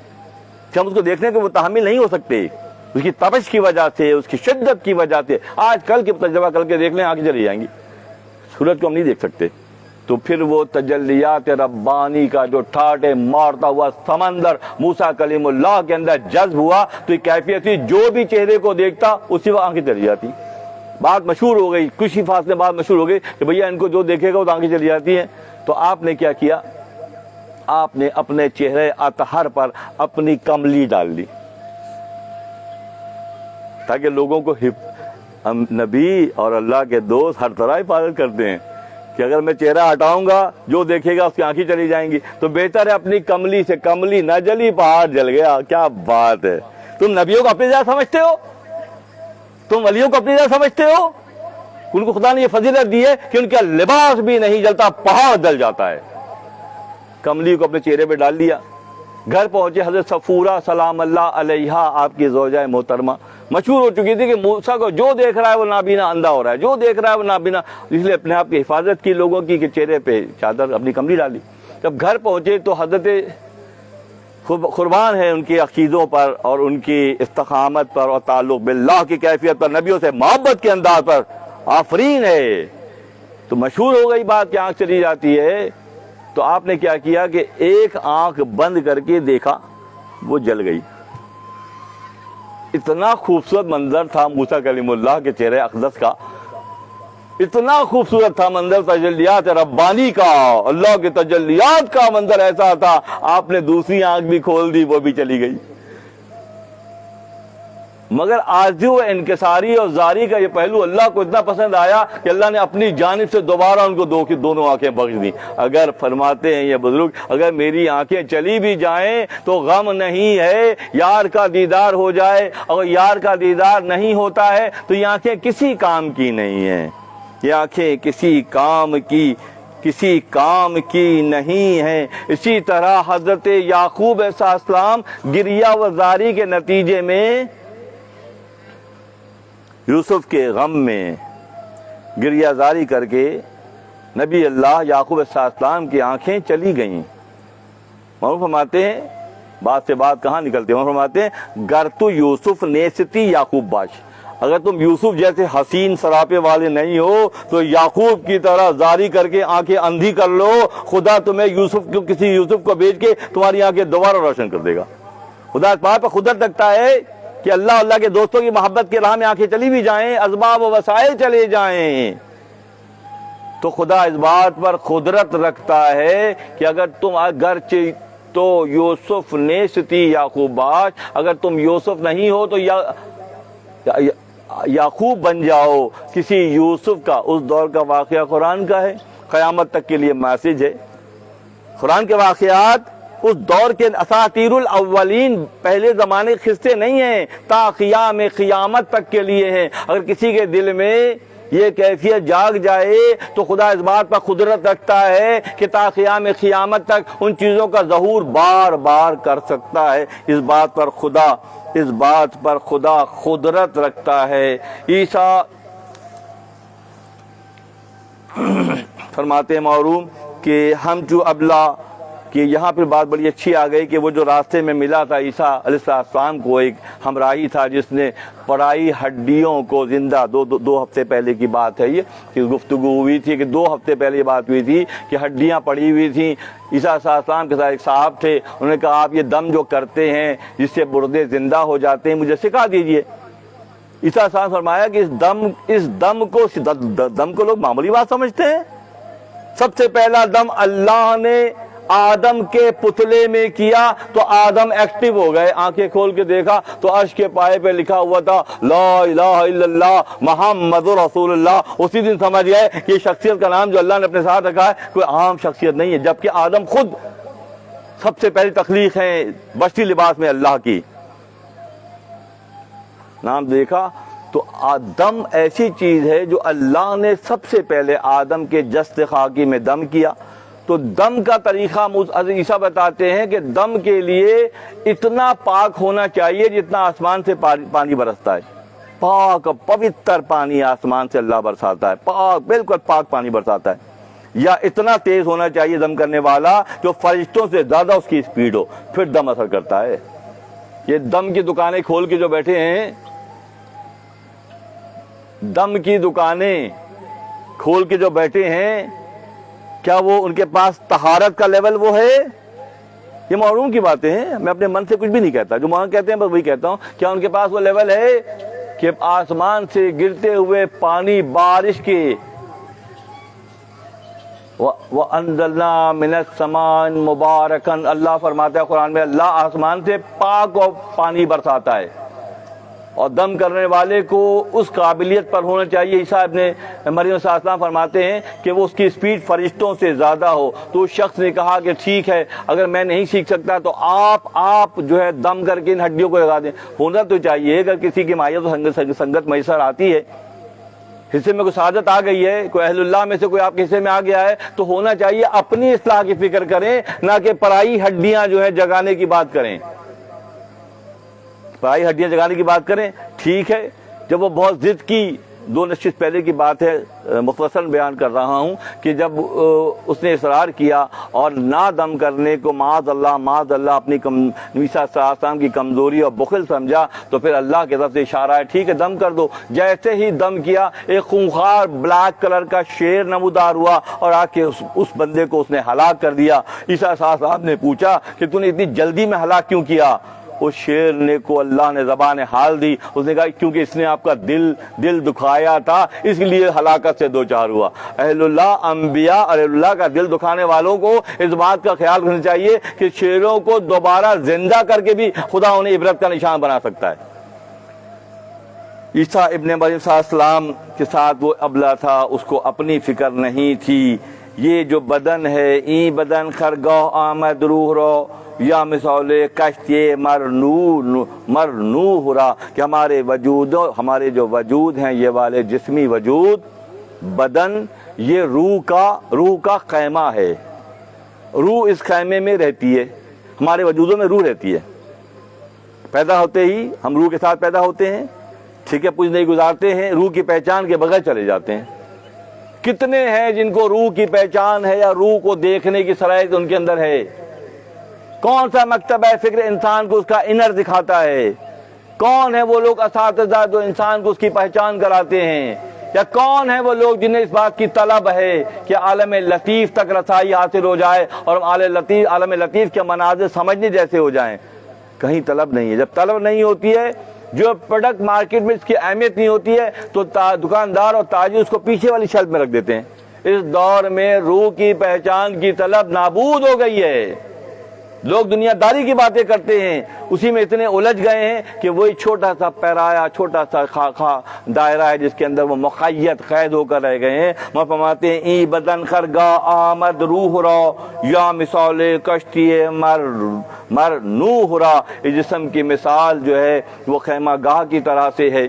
کہ ہم اس کو دیکھنے کے وہ تحمل نہیں ہو سکتے۔ اس کی تپش کی وجہ سے، اس کی شدت کی وجہ سے. آج کل کے تجربہ کر کے دیکھ لیں، آنکھیں چلی جائیں گی، سورج کو ہم نہیں دیکھ سکتے. تو پھر وہ تجلیات ربانی کا جو ٹھاٹے مارتا ہوا سمندر موسیٰ کلیم اللہ کے اندر جذب ہوا، تو ایک کیفیت تھی جو بھی چہرے کو دیکھتا اسی وقت آنکھیں چلی جاتی. بات مشہور ہو گئی، کچھ ہی فاصلے بعد مشہور ہو گئی کہ بھیا ان کو جو دیکھے گا وہ آنکھیں چلی جاتی ہیں. تو آپ نے کیا کیا؟ آپ نے اپنے چہرے اطہر پر اپنی کملی ڈال دی، تاکہ لوگوں کو نبی اور اللہ کے دوست ہر طرح حفاظت کرتے ہیں کہ اگر میں چہرہ ہٹاؤں گا جو دیکھے گا اس کی آنکھیں چلی جائیں گی. تو بہتر ہے اپنی کملی سے، کملی نہ جلی پہاڑ جل گیا. کیا بات ہے! تم نبیوں کو اپنی جگہ سمجھتے ہو، تم ولیوں کو اپنی جگہ سمجھتے ہو. ان کو خدا نے یہ فضیلت دی ہے کہ ان کا لباس بھی نہیں جلتا، پہاڑ جل جاتا ہے. کملی کو اپنے چہرے پہ ڈال دیا. گھر پہنچے حضرت صفورہ سلام اللہ علیہا، آپ کی زوجہ محترمہ، مشہور ہو چکی تھی کہ موسیٰ کو جو دیکھ رہا ہے وہ نابینا اندھا ہو رہا ہے، جو دیکھ رہا ہے وہ نابینا. اس لیے اپنے آپ کی حفاظت کی لوگوں کی کہ چہرے پہ چادر اپنی کملی ڈالی. جب گھر پہنچے تو حضرت قربان ہے ان کی عقیدوں پر اور ان کی استقامت پر اور تعلق باللہ کی کیفیت پر، نبیوں سے محبت کے انداز پر آفرین ہے. تو مشہور ہو گئی بات کہ آنکھ چلی جاتی ہے. تو آپ نے کیا کیا کہ ایک آنکھ بند کر کے دیکھا، وہ جل گئی. اتنا خوبصورت منظر تھا موسیٰ کلیم اللہ کے چہرے اقدس کا، اتنا خوبصورت تھا منظر تجلیات ربانی کا، اللہ کے تجلیات کا منظر ایسا تھا. آپ نے دوسری آنکھ بھی کھول دی، وہ بھی چلی گئی. مگر عاجزی و انکساری اور زاری کا یہ پہلو اللہ کو اتنا پسند آیا کہ اللہ نے اپنی جانب سے دوبارہ ان کو دونوں آنکھیں بخش دیں. اگر فرماتے ہیں یہ بزرگ، اگر میری آنکھیں چلی بھی جائیں تو غم نہیں ہے، یار کا دیدار ہو جائے. اگر یار کا دیدار نہیں ہوتا ہے تو یہ آنکھیں کسی کام کی نہیں ہیں، یہ آنکھیں کسی کام کی نہیں ہیں. اسی طرح حضرت یعقوب علیہ السلام گریہ و زاری کے نتیجے میں یوسف کے غم میں گریہ زاری کر کے نبی اللہ یعقوب علیہ السلام کی آنکھیں چلی گئیں. معروف فرماتے ہیں، بات سے بات کہاں نکلتے ہیں، فرماتے ہیں گر تو یوسف نیستی یعقوب باش، اگر تم یوسف جیسے حسین سراپے والے نہیں ہو تو یعقوب کی طرح زاری کر کے آنکھیں اندھی کر لو، خدا تمہیں کسی یوسف کو بھیج کے تمہاری آنکھیں دوبارہ روشن کر دے گا. خدا اس بات پر قدرت رکھتا ہے کہ اللہ کے دوستوں کی محبت کے راہ میں آنکھیں چلی بھی جائیں، اسباب و وسائل چلے جائیں، تو خدا اس بات پر قدرت رکھتا ہے کہ اگر تم تو یوسف نیستی یعقوب باش، اگر تم یوسف نہیں ہو تو یعقوب بن جاؤ کسی یوسف کا. اس دور کا واقعہ قرآن کا ہے، قیامت تک کے لیے میسج ہے. قرآن کے واقعات اس دور کے اساطیر الاولین، پہلے زمانے کے قصے نہیں ہیں، تا قیام قیامت تک کے لیے ہیں. اگر کسی کے دل میں یہ کیفیت جاگ جائے تو خدا اس بات پر قدرت رکھتا ہے کہ تا قیام قیامت تک ان چیزوں کا ظہور بار بار کر سکتا ہے. اس بات پر خدا قدرت رکھتا ہے. عیسیٰ فرماتے ہیں معروم کہ ہم جو ابلا، کہ یہاں پہ بات بڑی اچھی آ گئی کہ وہ جو راستے میں ملا تھا عیسیٰ علیہ السلام کو، ایک ہمراہی تھا جس نے پڑائی ہڈیوں کو زندہ، دو ہفتے پہلے کی بات ہے یہ کہ گفتگو ہوئی تھی کہ 2 ہفتے پہلے یہ بات ہوئی تھی کہ ہڈیاں پڑی ہوئی تھیں. عیسیٰ علیہ السلام کے ساتھ ایک صاحب تھے، انہوں نے کہا آپ یہ دم جو کرتے ہیں جس سے مردے زندہ ہو جاتے ہیں مجھے سکھا دیجئے. عیسیٰ علیہ السلام فرمایا کہ اس دم کو لوگ معمولی بات سمجھتے ہیں. سب سے پہلا دم اللہ نے آدم کے پتلے میں کیا تو آدم ایکٹیو ہو گئے. آنکھیں کھول کے دیکھا تو عرش کے پائے پہ لکھا ہوا تھا لا الہ الا اللہ محمد رسول اللہ. اسی دن سمجھ گئے کہ یہ شخصیت کا نام جو اللہ نے اپنے ساتھ رکھا ہے کوئی عام شخصیت نہیں ہے، جبکہ آدم خود سب سے پہلی تخلیق ہے بشری لباس میں اللہ کی. نام دیکھا تو دم ایسی چیز ہے جو اللہ نے سب سے پہلے آدم کے جسد خاکی میں دم کیا. تو دم کا طریقہ عیسیٰ بتاتے ہیں کہ دم کے لیے اتنا پاک ہونا چاہیے جتنا آسمان سے پانی برستا ہے. پاک پوتر پانی آسمان سے اللہ برساتا ہے، پاک بالکل پاک پانی برساتا ہے. یا اتنا تیز ہونا چاہیے دم کرنے والا جو فرشتوں سے زیادہ اس کی اسپیڈ ہو، پھر دم اثر کرتا ہے. یہ دم کی دکانیں کھول کے جو بیٹھے ہیں، دم کی دکانیں کھول کے جو بیٹھے ہیں، کیا وہ ان کے پاس طہارت کا لیول وہ ہے؟ یہ معلوم کی باتیں ہیں، میں اپنے من سے کچھ بھی نہیں کہتا، جو مولانا کہتے ہیں بس وہی کہتا ہوں. کیا ان کے پاس وہ لیول ہے کہ آسمان سے گرتے ہوئے پانی، بارش کے وَأَنزَلْنَا مِنَ السَّمَاءِ مُبَارَكًا، اللہ فرماتا ہے قرآن میں، اللہ آسمان سے پاک اور پانی برساتا ہے. اور دم کرنے والے کو اس قابلیت پر ہونا چاہیے. عیسیٰ ابن مریم صلی اللہ علیہ وسلم فرماتے ہیں کہ وہ اس کی سپیڈ فرشتوں سے زیادہ ہو. تو اس شخص نے کہا کہ ٹھیک ہے، اگر میں نہیں سیکھ سکتا تو آپ جو ہے دم کر کے ان ہڈیوں کو لگا دیں. ہونا تو چاہیے، اگر کسی کی مائیت و سنگت میسر آتی ہے، حصے میں کوئی سعادت آ گئی ہے، کوئی اہل اللہ میں سے کوئی آپ کے حصے میں آ گیا ہے، تو ہونا چاہیے اپنی اصلاح کی فکر کریں، نہ کہ پرائی ہڈیاں جو ہے جگانے کی بات کریں. پرائی ہڈیاں جگانے کی بات کریں. ٹھیک ہے، جب وہ بہت ضد کی، 2 نشست پہلے کی بات ہے، مختصراً بیان کر رہا ہوں، کہ جب اس نے اصرار کیا اور نہ دم کرنے کو معاذ اللہ اپنی نبی صلی اللہ علیہ وسلم کی کمزوری اور بخل سمجھا، تو پھر اللہ کی طرف سے اشارہ ہے ٹھیک ہے دم کر دو. جیسے ہی دم کیا، ایک خونخوار بلیک کلر کا شیر نمودار ہوا اور آ کے اس بندے کو اس نے ہلاک کر دیا. عیسیٰ صلی اللہ علیہ وسلم نے پوچھا کہ تو نے اتنی جلدی میں ہلاک کیوں کیا؟ اس شیر نے کو اللہ نے زبان حال دی. اس نے کہا کیونکہ اس نے آپ کا دل دکھایا تھا، اس لیے ہلاکت سے دوچار ہوا. اہل اللہ، انبیاء اور اہل اللہ کا دل دکھانے والوں کو اس بات کا خیال رکھنا چاہیے کہ شیروں کو دوبارہ زندہ کر کے بھی خدا انہیں عبرت کا نشان بنا سکتا ہے. عیسیٰ ابن مریم صلی اللہ علیہ وسلم کے ساتھ وہ ابلا تھا، اس کو اپنی فکر نہیں تھی. یہ جو بدن ہے، این بدن خرگاہ آمد روح رو یا مثال کشتی مرنو ہو رہا، کہ ہمارے جو وجود ہیں، یہ والے جسمی وجود، بدن، یہ روح کا خیمہ ہے. روح اس خیمے میں رہتی ہے، ہمارے وجودوں میں روح رہتی ہے. پیدا ہوتے ہی ہم روح کے ساتھ پیدا ہوتے ہیں، ٹھیک ہے، کچھ نہیں گزارتے ہیں، روح کی پہچان کے بغیر چلے جاتے ہیں. کتنے ہیں جن کو روح کی پہچان ہے یا روح کو دیکھنے کی صلاحیت ان کے اندر ہے؟ کون سا مکتبہ فکر انسان کو اس کا انر دکھاتا ہے؟ کون ہے وہ لوگ اساتذہ جو انسان کو اس کی پہچان کراتے ہیں؟ یا کون ہے وہ لوگ جنہیں اس بات کی طلب ہے کہ عالم لطیف تک رسائی حاصل ہو جائے اور عالم لطیف کے مناظر سمجھنے جیسے ہو جائیں؟ کہیں طلب نہیں ہے. جب طلب نہیں ہوتی ہے، جو پروڈکٹ مارکیٹ میں اس کی اہمیت نہیں ہوتی ہے، تو دکاندار اور تاجر اس کو پیچھے والی شیلف میں رکھ دیتے ہیں. اس دور میں روح کی پہچان کی طلب نابود ہو گئی ہے. لوگ دنیا داری کی باتیں کرتے ہیں، اسی میں اتنے الجھ گئے ہیں کہ وہی چھوٹا سا پیرایا، چھوٹا سا دائرہ ہے جس کے اندر وہ مقید قید ہو کر رہ گئے ہیں. وہ فرماتے ہیں ای بدن خرگاہ آمد روح را یا مثال کشتی مر نوح را. اس جسم کی مثال جو ہے وہ خیمہ گاہ کی طرح سے ہے،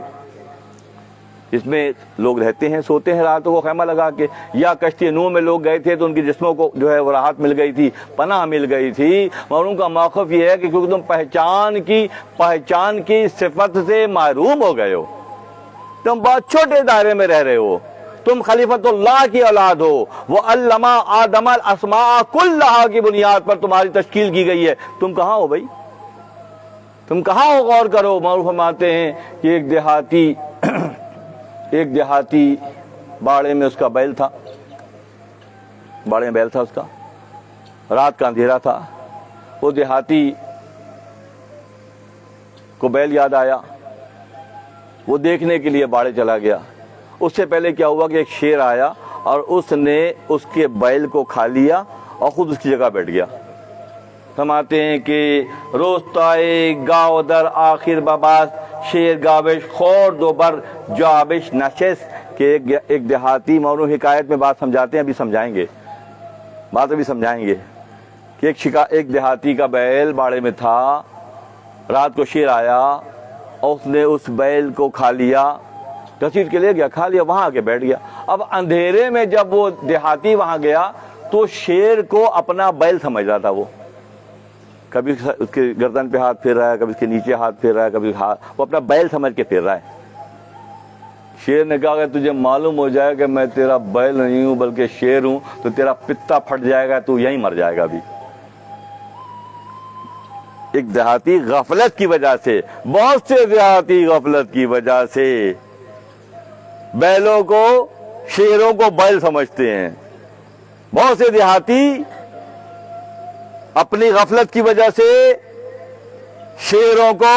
اس میں لوگ رہتے ہیں، سوتے ہیں راتوں کو خیمہ لگا کے. یا کشتی نوح میں لوگ گئے تھے تو ان کے جسموں کو جو ہے وہ راحت مل گئی تھی، پناہ مل گئی تھی. اور ان کا موقف یہ ہے کہ کیونکہ تم پہچان کی صفت سے محروم ہو گئے ہو، تم بہت چھوٹے دائرے میں رہ رہے ہو، تم خلیفت اللہ کی اولاد ہو. وہ علمہ آدم الاسماء کلہا کی بنیاد پر تمہاری تشکیل کی گئی ہے. تم کہاں ہو بھائی؟ تم کہاں ہو؟ غور کرو. معروف فرماتے ہیں کہ ایک دیہاتی باڑے میں اس کا بیل تھا، باڑے میں بیل تھا اس کا، رات کا اندھیرا تھا. وہ دیہاتی کو بیل یاد آیا، وہ دیکھنے کے لیے باڑے چلا گیا. اس سے پہلے کیا ہوا کہ ایک شیر آیا اور اس نے اس کے بیل کو کھا لیا اور خود اس کی جگہ بیٹھ گیا. فرماتے ہیں کہ روستائے گاؤ در آخر بباس شیر گاوش خور دو بر جابش نشست. کہ ایک دیہاتی مورو حکایت میں بات سمجھاتے ہیں، ابھی سمجھائیں گے کہ ایک دیہاتی کا بیل باڑے میں تھا. رات کو شیر آیا اور اس نے اس بیل کو کھا لیا، گھسیٹ کے لے گیا، کھا لیا، وہاں آ کے بیٹھ گیا. اب اندھیرے میں جب وہ دیہاتی وہاں گیا تو شیر کو اپنا بیل سمجھ رہا تھا. وہ کبھی اس کے گردن پہ ہاتھ پھیر رہا ہے، کبھی اس کے نیچے ہاتھ پھیر رہا ہے، کبھی وہ اپنا بیل سمجھ کے پھیر رہا ہے. شیر نے کہا کہ تجھے معلوم ہو جائے کہ میں تیرا بیل نہیں ہوں بلکہ شیر ہوں تو تیرا پتا پھٹ جائے گا، تو یہیں مر جائے گا. ابھی ایک دیہاتی غفلت کی وجہ سے، بہت سے دیہاتی غفلت کی وجہ سے بیلوں کو، شیروں کو بیل سمجھتے ہیں. بہت سے دیہاتی اپنی غفلت کی وجہ سے شیروں کو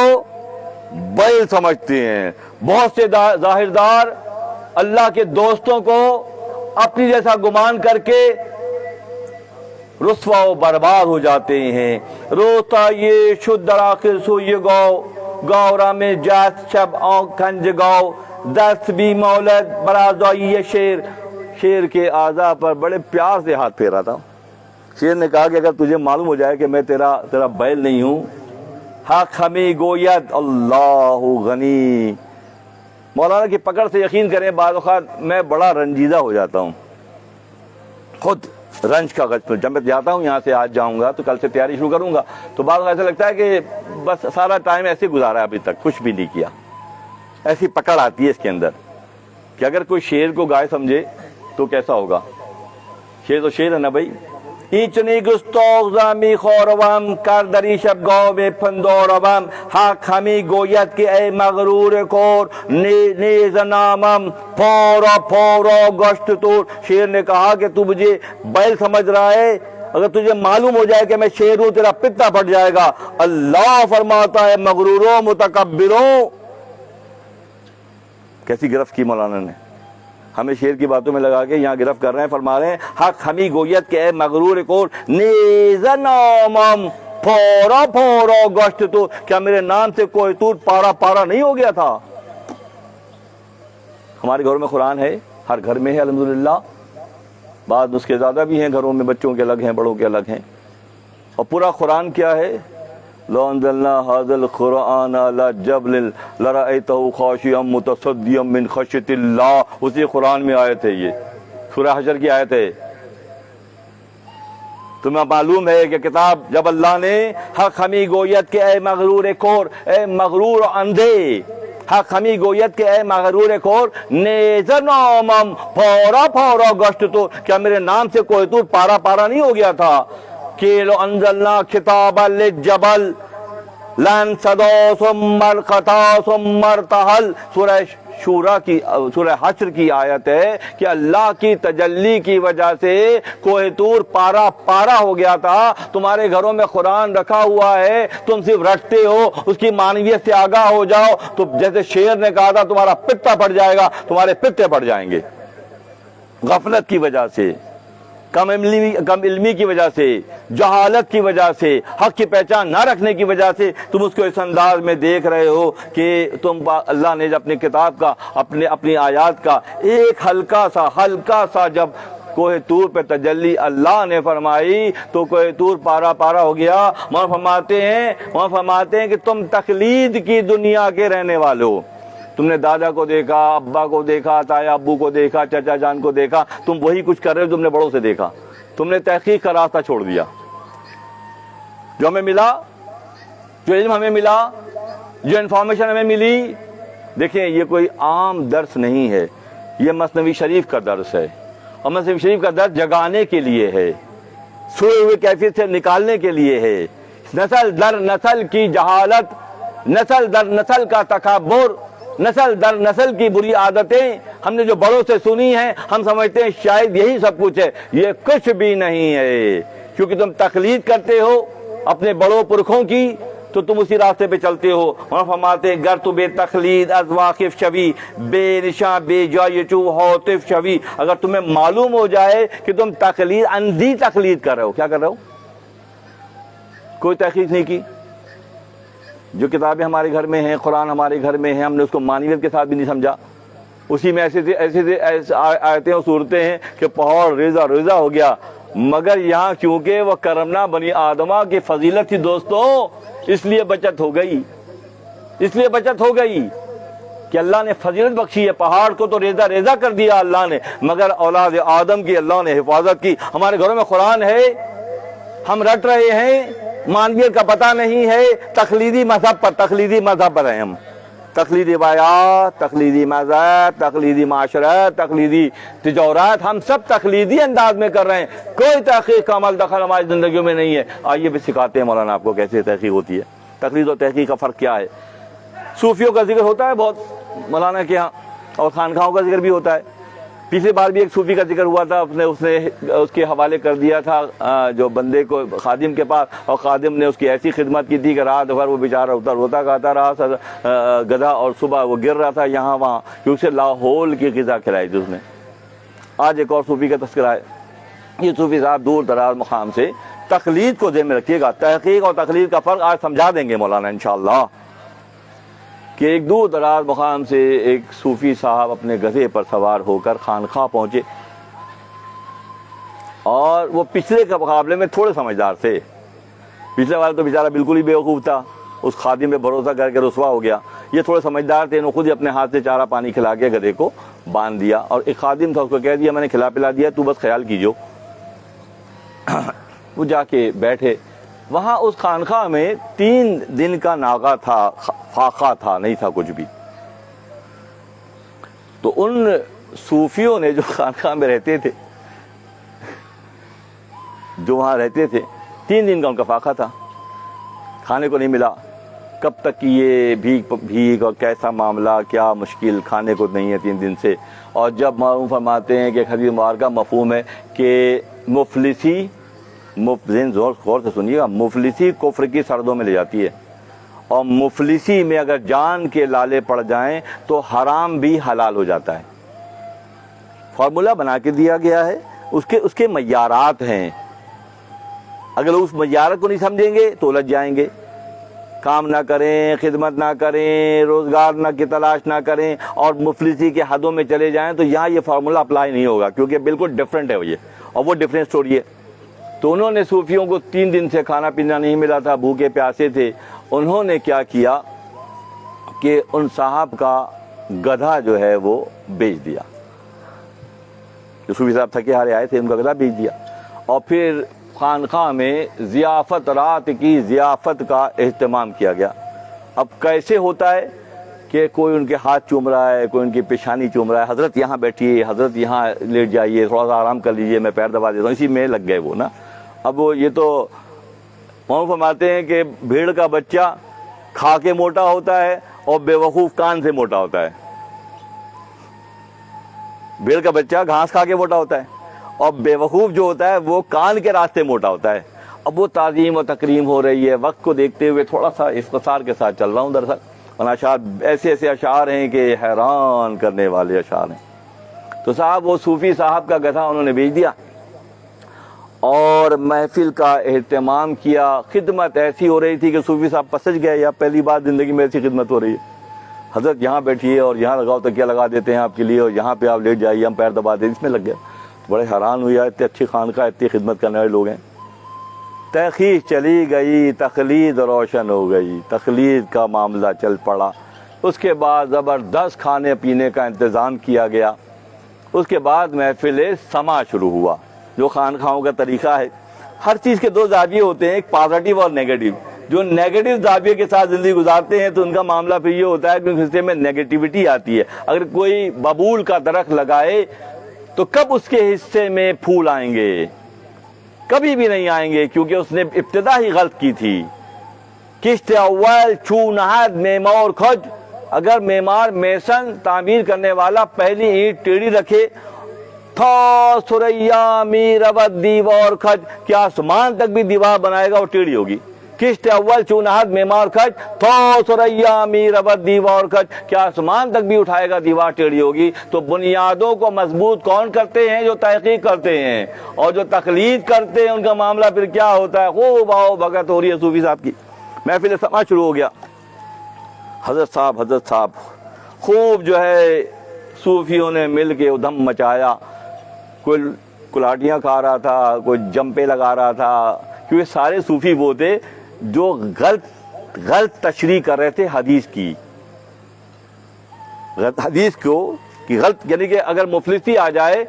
بیل سمجھتے ہیں. بہت سے ظاہردار اللہ کے دوستوں کو اپنی جیسا گمان کر کے رسوا و برباد ہو جاتے ہیں. روتا یہ شد در آخر سو یہ گاورا میں جات شب کنج گاؤ دست بھی مولد برازائی یہ شیر کے اعضاء پر بڑے پیار سے ہاتھ پھیرا تھا. شیر نے کہا کہ اگر تجھے معلوم ہو جائے کہ میں تیرا بیل نہیں ہوں، حق ہمیں گوید اللہ غنی. مولانا کی پکڑ سے یقین کریں بعض اوقات میں بڑا رنجیدہ ہو جاتا ہوں، خود رنج کا غصب. جب میں جاتا ہوں یہاں سے آج جاؤں گا تو کل سے تیاری شروع کروں گا تو بعض اوقات ایسا لگتا ہے کہ بس سارا ٹائم ایسے گزارا ہے، ابھی تک کچھ بھی نہیں کیا. ایسی پکڑ آتی ہے اس کے اندر کہ اگر کوئی شیر کو گائے سمجھے تو کیسا ہوگا. شیر تو شیر ہے نا بھائی. ایچنی گستاخ زامی خوروم کر دری شب گاؤ میں پندورم حق ہمی گویت کہ اے مغرور کور نیز نامم پورا پورا گشت تور. شیر نے کہا کہ تو مجھے بیل سمجھ رہا ہے، اگر تجھے معلوم ہو جائے کہ میں شیر ہوں تیرا پتا پھٹ جائے گا. اللہ فرماتا ہے مغروروں متکبروں. کیسی گرفت کی مولانا نے، ہمیں شیر کی باتوں میں لگا کے یہاں گرفت کر رہے ہیں. فرما رہے ہیں حق ہمی گویت کہ اے مغرور کور نیز نامم پورا پورا گشت تو. کیا میرے نام سے کوئی تور پارا پارا نہیں ہو گیا تھا؟ ہمارے گھروں میں قرآن ہے، ہر گھر میں ہے الحمدللہ. بعض نسخے زیادہ بھی ہیں گھروں میں، بچوں کے الگ ہیں، بڑوں کے الگ ہیں. اور پورا قرآن کیا ہے؟ لو انزلنا هذا القرآن على جبل لرأيته خاشعا متصدعا من خشیۃ اللہ. اسی قرآن میں آیت ہے، یہ سورہ حشر کی آیت ہے. تمہیں معلوم ہے کہ کتاب جب اللہ نے حق ہمی گویت کے اے مغرور کور، اے مغرور اندھے، حق ہمی گویت کے اے مغرور کور نیز نامم پورا پورا گشت تو. کیا میرے نام سے کوئی تو پارا پارا نہیں ہو گیا تھا؟ کہ لو انزلنا کتابا للجبل لن صدا ثم ارقطا ثم ارتحل. سورہ شورا کی، سورہ حشر کی آیت ہے کہ اللہ کی تجلی کی وجہ سے کوہ طور پارا پارا ہو گیا تھا. تمہارے گھروں میں قرآن رکھا ہوا ہے، تم صرف رٹتے ہو، اس کی معنویت سے آگاہ ہو جاؤ تو جیسے شیر نے کہا تھا تمہارا پتا پڑ جائے گا، تمہارے پتے پڑ جائیں گے. غفلت کی وجہ سے، کم علمی کی وجہ سے، جہالت کی وجہ سے، حق کی پہچان نہ رکھنے کی وجہ سے تم اس کو اس انداز میں دیکھ رہے ہو کہ تم اللہ نے اپنی کتاب کا، اپنی آیات کا ایک ہلکا سا جب کوہ طور پہ تجلی اللہ نے فرمائی تو کوہ طور پارا پارا ہو گیا. وہاں فرماتے ہیں کہ تم تقلید کی دنیا کے رہنے والو. تم نے دادا کو دیکھا، ابا کو دیکھا، تایا ابو کو دیکھا، چچا جان کو دیکھا، تم وہی کچھ کر رہے ہو تم نے بڑوں سے دیکھا. تم نے تحقیق کا راستہ چھوڑ دیا. جو ہمیں ملا، جو علم ہمیں ملا، جو انفارمیشن ہمیں ملی، دیکھیں یہ کوئی عام درس نہیں ہے، یہ مثنوی شریف کا درس ہے. اور مثنوی شریف کا درس جگانے کے لیے ہے، سوئے ہوئے کیفیت سے نکالنے کے لیے ہے. نسل در نسل کی جہالت، نسل در نسل کا تکبر، نسل در نسل کی بری عادتیں ہم نے جو بڑوں سے سنی ہیں، ہم سمجھتے ہیں شاید یہی سب کچھ ہے. یہ کچھ بھی نہیں ہے، کیونکہ تم تقلید کرتے ہو اپنے بڑوں پرکھوں کی تو تم اسی راستے پہ چلتے ہو. وہاں فرماتے ہیں گر تو بے تقلید از واقف شوی بے نشاں بے جای چو حاطف شوی. اگر تمہیں معلوم ہو جائے کہ تم تقلید، اندھی تقلید کر رہے ہو، کیا کر رہے ہو؟ کوئی تحقیق نہیں کی. جو کتابیں ہمارے گھر میں ہیں، قرآن ہمارے گھر میں ہیں، ہم نے اس کو معنویت کے ساتھ بھی نہیں سمجھا. اسی میں ایسے آیتیں اور صورتیں ہیں کہ پہاڑ ریزہ ریزہ ہو گیا. مگر یہاں کیونکہ وہ کرمنا بنی آدمہ کی فضیلت تھی دوستوں، اس لیے بچت ہو گئی، اس لیے بچت ہو گئی کہ اللہ نے فضیلت بخشی ہے. پہاڑ کو تو ریزہ ریزہ کر دیا اللہ نے، مگر اولاد آدم کی اللہ نے حفاظت کی. ہمارے گھروں میں قرآن ہے، ہم رٹ رہے ہیں، معنویت کا پتہ نہیں ہے، تقلیدی مذہب پر ہیں ہم. تقلیدی بیات، تقلیدی مذہب، تقلیدی معاشرت، تقلیدی تجارت، ہم سب تقلیدی انداز میں کر رہے ہیں. کوئی تحقیق کا عمل دخل ہماری زندگیوں میں نہیں ہے. آئیے بھی سکھاتے ہیں مولانا آپ کو کیسے تحقیق ہوتی ہے. تقلید اور تحقیق کا فرق کیا ہے؟ صوفیوں کا ذکر ہوتا ہے بہت مولانا کے ہاں، اور خانقاہوں کا ذکر بھی ہوتا ہے۔ پچھلی بار بھی ایک صوفی کا ذکر ہوا تھا، اس نے اس کے حوالے کر دیا تھا جو بندے کو خادم کے پاس، اور خادم نے اس کی ایسی خدمت کی تھی کہ رات بھر وہ بیچارہ روتا گاتا رہا گدھا، اور صبح وہ گر رہا تھا یہاں وہاں، کیونکہ اسے لاہور کی غذا کھلائی تھی اس نے۔ آج ایک اور صوفی کا تذکرہ ہے۔ یہ صوفی صاحب دور دراز مقام سے تقلید کو ذہن میں رکھیے گا، تحقیق اور تقلید کا فرق آج سمجھا دیں گے مولانا انشاءاللہ، کہ ایک دور دراز مقام سے ایک صوفی صاحب اپنے گدھے پر سوار ہو کر خانقاہ پہنچے، اور وہ پچھلے کے مقابلے میں تھوڑے سمجھدار تھے۔ پچھلے والا تو بیچارہ بالکل ہی بیوقوف تھا، اس خادم پہ بھروسہ کر کے رسوا ہو گیا۔ یہ تھوڑے سمجھدار تھے، انہوں خود ہی اپنے ہاتھ سے چارہ پانی کھلا کے گدھے کو باندھ دیا، اور ایک خادم تھا، اس کو کہہ دیا میں نے کھلا پلا دیا، تو بس خیال کیجو۔ وہ جا کے بیٹھے وہاں اس خانقاہ میں 3 دن کا ناغہ تھا، فاقہ تھا، نہیں تھا کچھ بھی۔ تو ان صوفیوں نے جو خانقاہ میں رہتے تھے، جو وہاں رہتے تھے، 3 دن کا ان کا فاقہ تھا، کھانے کو نہیں ملا۔ کب تک کہ یہ بھیگ اور کیسا معاملہ، کیا مشکل، کھانے کو نہیں ہے 3 دن سے۔ اور جب معلوم فرماتے ہیں کہ حدیث مبارکہ مفہوم ہے کہ مفلسی، غور سے سنیے گا، مفلسی کفر کی سردوں میں لے جاتی ہے، اور مفلسی میں اگر جان کے لالے پڑ جائیں تو حرام بھی حلال ہو جاتا ہے۔ فارمولہ بنا کے دیا گیا ہے، اس کے معیارات ہیں، اگر اس معیارات کو نہیں سمجھیں گے تو الجھ جائیں گے، کام نہ کریں، خدمت نہ کریں، روزگار نہ کی تلاش نہ کریں، اور مفلسی کے حدوں میں چلے جائیں، تو یہاں یہ فارمولہ اپلائی نہیں ہوگا، کیونکہ بالکل ڈفرینٹ ہے یہ، اور وہ ڈفرینٹ سٹوری ہے۔ تو انہوں نے صوفیوں کو 3 دن سے کھانا پینا نہیں ملا تھا، بھوکے پیاسے تھے، انہوں نے کیا کیا کہ ان صاحب کا گدھا جو ہے وہ بیچ دیا، جو صوفی صاحب تھکے ہارے آئے تھے ان کا گدھا بیچ دیا، اور پھر خانقاہ میں ضیافت، رات کی ضیافت کا اہتمام کیا گیا۔ اب کیسے ہوتا ہے کہ کوئی ان کے ہاتھ چوم رہا ہے، کوئی ان کی پیشانی چوم رہا ہے، حضرت یہاں بیٹھیے، حضرت یہاں لیٹ جائیے، تھوڑا سا آرام کر لیجئے، میں پیر دبا دیتا ہوں، اسی میں لگ گئے وہ نا۔ اب وہ یہ تو معلوم فرماتے ہیں کہ بھیڑ کا بچہ کھا کے موٹا ہوتا ہے اور بے وقوف کان سے موٹا ہوتا ہے۔ بھیڑ کا بچہ گھاس کھا کے موٹا ہوتا ہے، اور بے وقوف جو ہوتا ہے وہ کان کے راستے موٹا ہوتا ہے۔ اب وہ تعظیم اور تکریم ہو رہی ہے، وقت کو دیکھتے ہوئے تھوڑا سا اختصار کے ساتھ چل رہا ہوں دراصل، اور اشعار ایسے ایسے اشعار ہیں کہ حیران کرنے والے اشعار ہیں۔ تو صاحب وہ صوفی صاحب کا گدھا انہوں نے بیچ دیا، اور محفل کا اہتمام کیا۔ خدمت ایسی ہو رہی تھی کہ صوفی صاحب پسج گئے، یا پہلی بار زندگی میں ایسی خدمت ہو رہی ہے، حضرت یہاں بیٹھیے اور یہاں لگاؤ تکیہ لگا دیتے ہیں آپ کے لیے، اور یہاں پہ آپ لیٹ جائیے، ہم پیر دبا دیں، اس میں لگ گیا۔ بڑے حیران ہوئی، اتنے اچھی خانقاہ، اتنی خدمت کرنے والے لوگ ہیں۔ تحقیق چلی گئی، تقلید روشن ہو گئی، تقلید کا معاملہ چل پڑا۔ اس کے بعد زبردست کھانے پینے کا انتظام کیا گیا۔ اس کے بعد محفل سما شروع ہوا، جو خانقاہوں کا طریقہ ہے۔ ہر چیز کے 2 زاویے ہوتے ہیں، ایک پازیٹیو اور نیگیٹو۔ جو نیگیٹو زاویے کے ساتھ زندگی گزارتے ہیں تو ان کا معاملہ پھر یہ ہوتا ہے کہ اس حصے میں نیگیٹیوٹی آتی ہے۔ اگر کوئی ببول کا درخت لگائے تو کب اس کے حصے میں پھول آئیں گے؟ کبھی بھی نہیں آئیں گے، کیونکہ اس نے ابتدا ہی غلط کی تھی۔ کشت اول چو نہاد معمار کھج، اگر معمار میسن تعمیر کرنے والا پہلی اینٹ ٹیڑھی رکھے، تھا سریا می ربت دیوار کھج، کیا آسمان تک بھی دیوار بنائے گا وہ ٹیڑھی ہوگی۔ کشت اول چونہد معمار کھج، تھا سریا می ربت دیوار کھج، کیا آسمان تک بھی اٹھائے گا دیوار ٹیڑھی ہوگی۔ تو بنیادوں کو مضبوط کون کرتے ہیں؟ جو تحقیق کرتے ہیں، اور جو تقلید کرتے ہیں ان کا معاملہ پھر کیا ہوتا ہے؟ خوب آؤ بھگت ہو رہی ہے صوفی صاحب کی۔ محفل سما شروع ہو گیا۔ حضرت صاحب خوب جو ہے صوفیوں نے مل کے ادھم مچایا، کوئی کلاٹیاں کھا رہا تھا، کوئی جمپے لگا رہا تھا، کیونکہ سارے صوفی وہ تھے جو غلط تشریح کر رہے تھے حدیث کی، حدیث کو کہ غلط، یعنی کہ اگر مفلسی آ جائے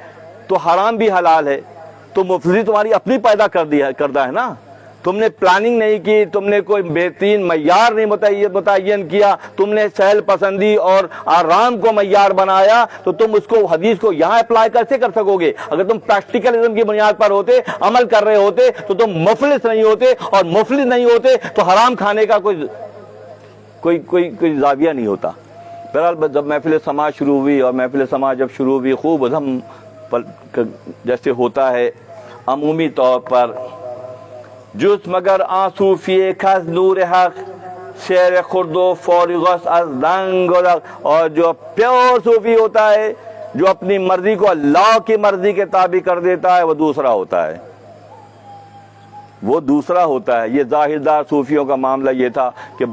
تو حرام بھی حلال ہے، تو مفلسی تمہاری اپنی پیدا کردہ ہے نا، تم نے پلاننگ نہیں کی, تم نے کوئی بہترین معیار نہیں متعین کیا, تم نے سہل پسندی اور آرام کو معیار بنایا, تو تم اس کو حدیث کو یہاں اپلائی کیسے کر سکو گے؟ اگر تم پریکٹیکلزم کی بنیاد پر ہوتے, عمل کر رہے ہوتے, تو تم مفلس نہیں ہوتے, اور مفلس نہیں ہوتے تو حرام کھانے کا کوئی زاویہ نہیں ہوتا. بہرحال جب محفل سماع شروع ہوئی, اور محفل سماع جب شروع ہوئی, خوب ادھم جیسے ہوتا ہے عمومی طور پر, جس مگر آنسوفی کھز نور حق شیر خرد و فارغ از دنگ و دغ. اور جو پیور صوفی ہوتا ہے, جو اپنی مرضی کو اللہ کی مرضی کے تابع کر دیتا ہے, وہ دوسرا ہوتا ہے, وہ دوسرا ہوتا ہے. یہ ظاہردار صوفیوں کا معاملہ یہ تھا کہ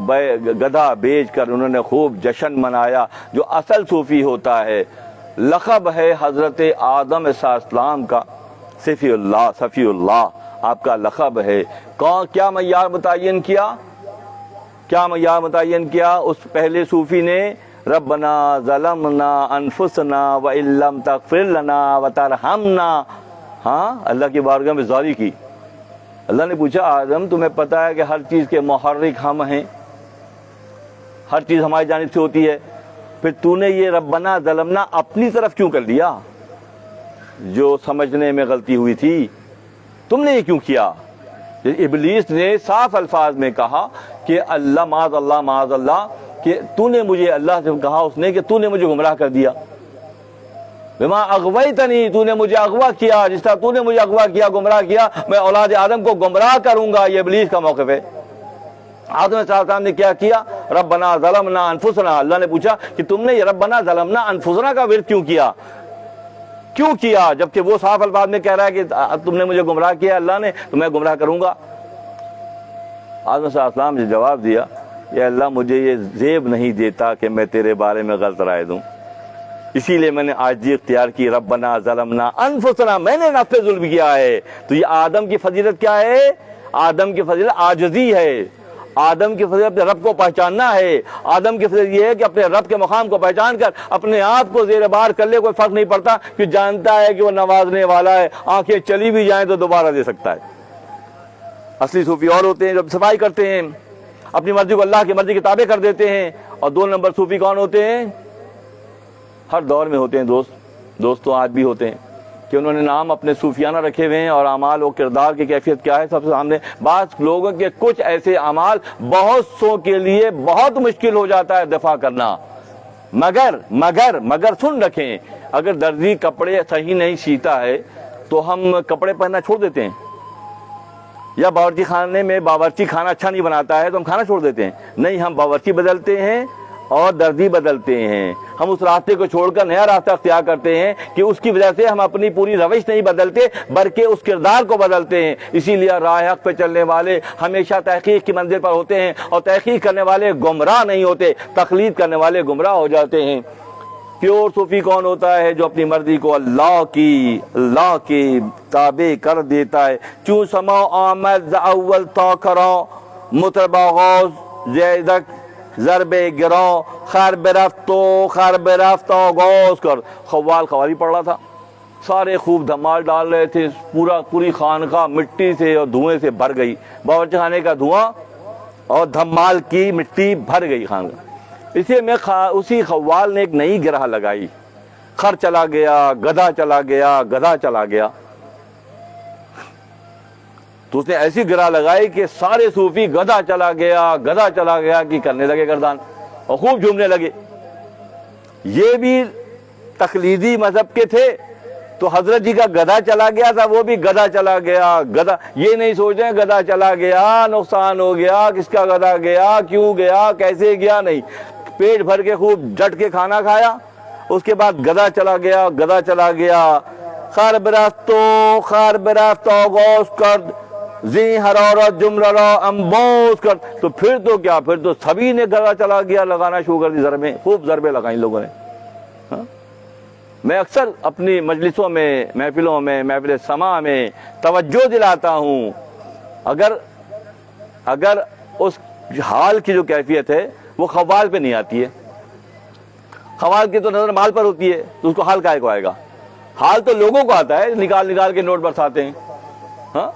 گدھا بیچ کر انہوں نے خوب جشن منایا. جو اصل صوفی ہوتا ہے, لقب ہے حضرت آدم علیہ السلام کا, صفی اللہ آپ کا لقب ہے. کیا معیار متعین کیا؟ کیا معیار متعین کیا اس پہلے صوفی نے؟ ربنا ظلمنا انفسنا وان لم تغفر لنا وترحمنا. ہاں, اللہ کی بارگاہ میں زاری کی. اللہ نے پوچھا, آدم تمہیں پتہ ہے کہ ہر چیز کے محرک ہم ہیں, ہر چیز ہماری جانب سے ہوتی ہے, پھر تو نے یہ ربنا ظلمنا اپنی طرف کیوں کر لیا؟ جو سمجھنے میں غلطی ہوئی تھی, تم نے یہ کیوں کیا؟ ابلیس نے صاف الفاظ میں کہا کہ اللہ معاذ اللہ کہ تو نے مجھے, اللہ سے کہا اس نے کہ تو نے مجھے گمراہ کر دیا. بما اغویتنی, تو نے مجھے اغوا کیا, جس طرح تو نے مجھے اغوا کیا, گمراہ کیا, میں اولاد آدم کو گمراہ کروں گا. یہ ابلیس کا موقف ہے. آدم علیہ السلام نے کیا کیا؟ ربنا ظلمنا انفسنا. اللہ نے پوچھا کہ تم نے یہ ربنا ظلمنا انفسنا کا ورد کیوں کیا؟ جبکہ وہ صاف الفاظ میں کہہ رہا ہے کہ تم نے مجھے گمراہ کیا اللہ نے, تو میں گمراہ کروں گا. آدم علیہ السلام نے جواب دیا, یا اللہ مجھے یہ زیب نہیں دیتا کہ میں تیرے بارے میں غلط رائے دوں, اسی لیے میں نے عاجزی اختیار کی. ربنا ظلمنا انفسنا, میں نے نفس پہ ظلم کیا ہے. تو یہ آدم کی فضیلت کیا ہے؟ آدم کی فضیلت عاجزی ہے. آدم کی فضیلت اپنے رب کو پہچاننا ہے. آدم کی فضیلت یہ ہے کہ اپنے رب کے مقام کو پہچان کر اپنے آپ کو زیر بار کر لے, کوئی فرق نہیں پڑتا, کہ جانتا ہے کہ وہ نوازنے والا ہے, آنکھیں چلی بھی جائیں تو دوبارہ دے سکتا ہے. اصلی صوفی اور ہوتے ہیں جو صفائی کرتے ہیں, اپنی مرضی کو اللہ کی مرضی کے تابع کر دیتے ہیں. اور 2 نمبر صوفی کون ہوتے ہیں؟ ہر دور میں ہوتے ہیں دوستوں, آج بھی ہوتے ہیں, کہ انہوں نے نام اپنے صوفیانہ رکھے ہوئے ہیں, اور اعمال و کردار کی کیفیت کیا ہے سب سے سامنے. بعض لوگوں کے کچھ ایسے اعمال بہت سو کے لیے بہت مشکل ہو جاتا ہے دفاع کرنا. مگر سن رکھیں, اگر درزی کپڑے صحیح نہیں سیتا ہے تو ہم کپڑے پہننا چھوڑ دیتے ہیں, یا باورچی خانے میں باورچی کھانا اچھا نہیں بناتا ہے تو ہم کھانا چھوڑ دیتے ہیں. نہیں, ہم باورچی بدلتے ہیں اور دردی بدلتے ہیں. ہم اس راستے کو چھوڑ کر نیا راستہ اختیار کرتے ہیں, کہ اس کی وجہ سے ہم اپنی پوری روش نہیں بدلتے بلکہ اس کردار کو بدلتے ہیں. اسی لیے راہ حق پہ چلنے والے ہمیشہ تحقیق کی منزل پر ہوتے ہیں, اور تحقیق کرنے والے گمراہ نہیں ہوتے, تقلید کرنے والے گمراہ ہو جاتے ہیں. پیور صوفی کون ہوتا ہے؟ جو اپنی مرضی کو اللہ کی تابع کر دیتا ہے. چون سما آمد اول تا کرا مطربا غوز زیدک ضرب گراں خر برفت آغاز کر. قوالی پڑھ رہا تھا, سارے خوب دھمال ڈال رہے تھے, پوری خانقاہ مٹی سے اور دھوئیں سے بھر گئی, باورچی خانے کا دھواں اور دھمال کی مٹی بھر گئی خانقاہ. اسی خوال نے ایک نئی گرہ لگائی, خر چلا گیا, گدھا چلا گیا. تو اس نے ایسی گرہ لگائی کہ سارے صوفی گدھا چلا گیا کی کرنے لگے گردان, اور خوب جھومنے لگے. یہ بھی تقلیدی مذہب کے تھے, تو حضرت جی کا گدھا چلا گیا تھا, وہ بھی گدھا چلا گیا. گدھا یہ نہیں سوچ رہے گدھا چلا گیا, نقصان ہو گیا, کس کا گدھا گیا, کیوں گیا, کیسے گیا, نہیں. پیٹ بھر کے خوب ڈٹ کے کھانا کھایا, اس کے بعد گدھا چلا گیا. خر برفت آغاز کرد زی حرارت جمرہ امبوز کر. تو پھر تو کیا, پھر تو سبھی نے گدھا چلا گیا لگانا شروع کر دی. ضربیں, خوب ضربیں لگائیں لوگوں نے. میں اکثر اپنی مجلسوں میں, محفلوں میں, محفل سماع میں توجہ دلاتا ہوں, اگر اس حال کی جو کیفیت ہے وہ خوال پہ نہیں آتی ہے. خوال کی تو نظر مال پر ہوتی ہے, تو اس کو حال کائے کو آئے گا؟ حال تو لوگوں کو آتا ہے, نکال کے نوٹ برساتے ہیں. ہاں,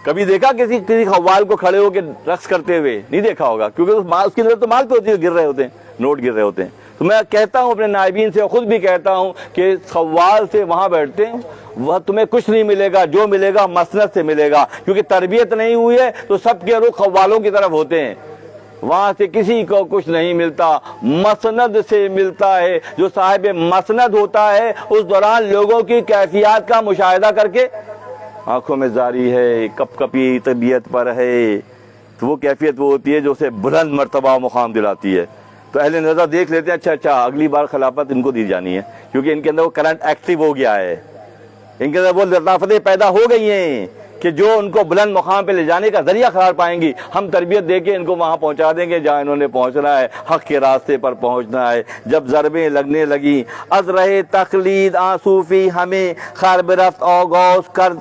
کبھی دیکھا کسی قوال کو کھڑے ہو کے رقص کرتے ہوئے؟ نہیں دیکھا ہوگا، کیونکہ اس کی نظر تو مال پہ ہوتی ہے، گر رہے ہوتے ہیں، نوٹ گر رہے ہوتے ہیں۔ تو میں کہتا ہوں اپنے نائبین سے، خود بھی کہتا ہوں کہ قوال سے وہاں بیٹھتے ہیں، وہ تمہیں کچھ نہیں ملے گا، جو ملے گا مسند سے ملے گا، کیونکہ تربیت نہیں ہوئی ہے تو سب کے رخ قوالوں کی طرف ہوتے ہیں، وہاں سے کسی کو کچھ نہیں ملتا، مسند سے ملتا ہے۔ جو صاحب مسند ہوتا ہے اس دوران لوگوں کی کیفیات کا مشاہدہ کر کے آنکھوں میں زاری ہے، کپ کپی طبیعت پر ہے، تو وہ کیفیت وہ ہوتی ہے جو اسے بلند مرتبہ مقام دلاتی ہے۔ تو اہل نظر دیکھ لیتے ہیں اچھا اگلی بار خلافت ان کو دی جانی ہے، کیونکہ ان کے اندر وہ کرنٹ ایکٹیو ہو گیا ہے، ان کے اندر وہ لطافتیں پیدا ہو گئی ہیں کہ جو ان کو بلند مقام پہ لے جانے کا ذریعہ قرار پائیں گی۔ ہم تربیت دے کے ان کو وہاں پہنچا دیں گے جہاں انہوں نے پہنچنا ہے، حق کے راستے پر پہنچنا ہے۔ جب ضربیں لگنے لگیں، از رہے تقلید صوفی ہمیں خیر برفت اوغوث کر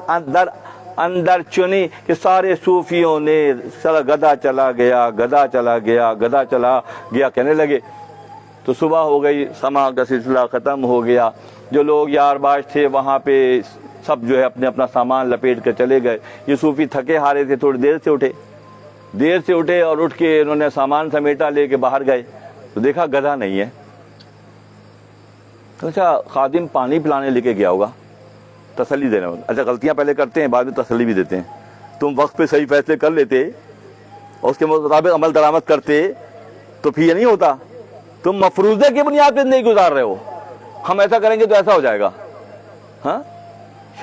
اندر چنی، کہ سارے صوفیوں نے گدھا چلا گیا، گدھا چلا گیا، گدھا چلا گیا کہنے لگے۔ تو صبح ہو گئی، سما کا سلسلہ ختم ہو گیا، جو لوگ یار باش تھے وہاں پہ سب جو ہے اپنے اپنا سامان لپیٹ کر چلے گئے۔ یہ صوفی تھکے ہارے تھے، تھوڑی دیر سے اٹھے اور اٹھ کے انہوں نے سامان سمیٹا، لے کے باہر گئے تو دیکھا گدھا نہیں ہے۔ اچھا خادم پانی پلانے لے کے گیا ہوگا، تسلی دینے ہوگا۔ اچھا غلطیاں پہلے کرتے ہیں، بعد میں تسلی بھی دیتے ہیں۔ تم وقت پہ صحیح فیصلے کر لیتے اور اس کے مطابق عمل درآمد کرتے تو پھر یہ نہیں ہوتا۔ تم مفروضے کی بنیاد پہ نہیں گزار رہے ہو، ہم ایسا کریں گے تو ایسا ہو جائے گا۔ ہاں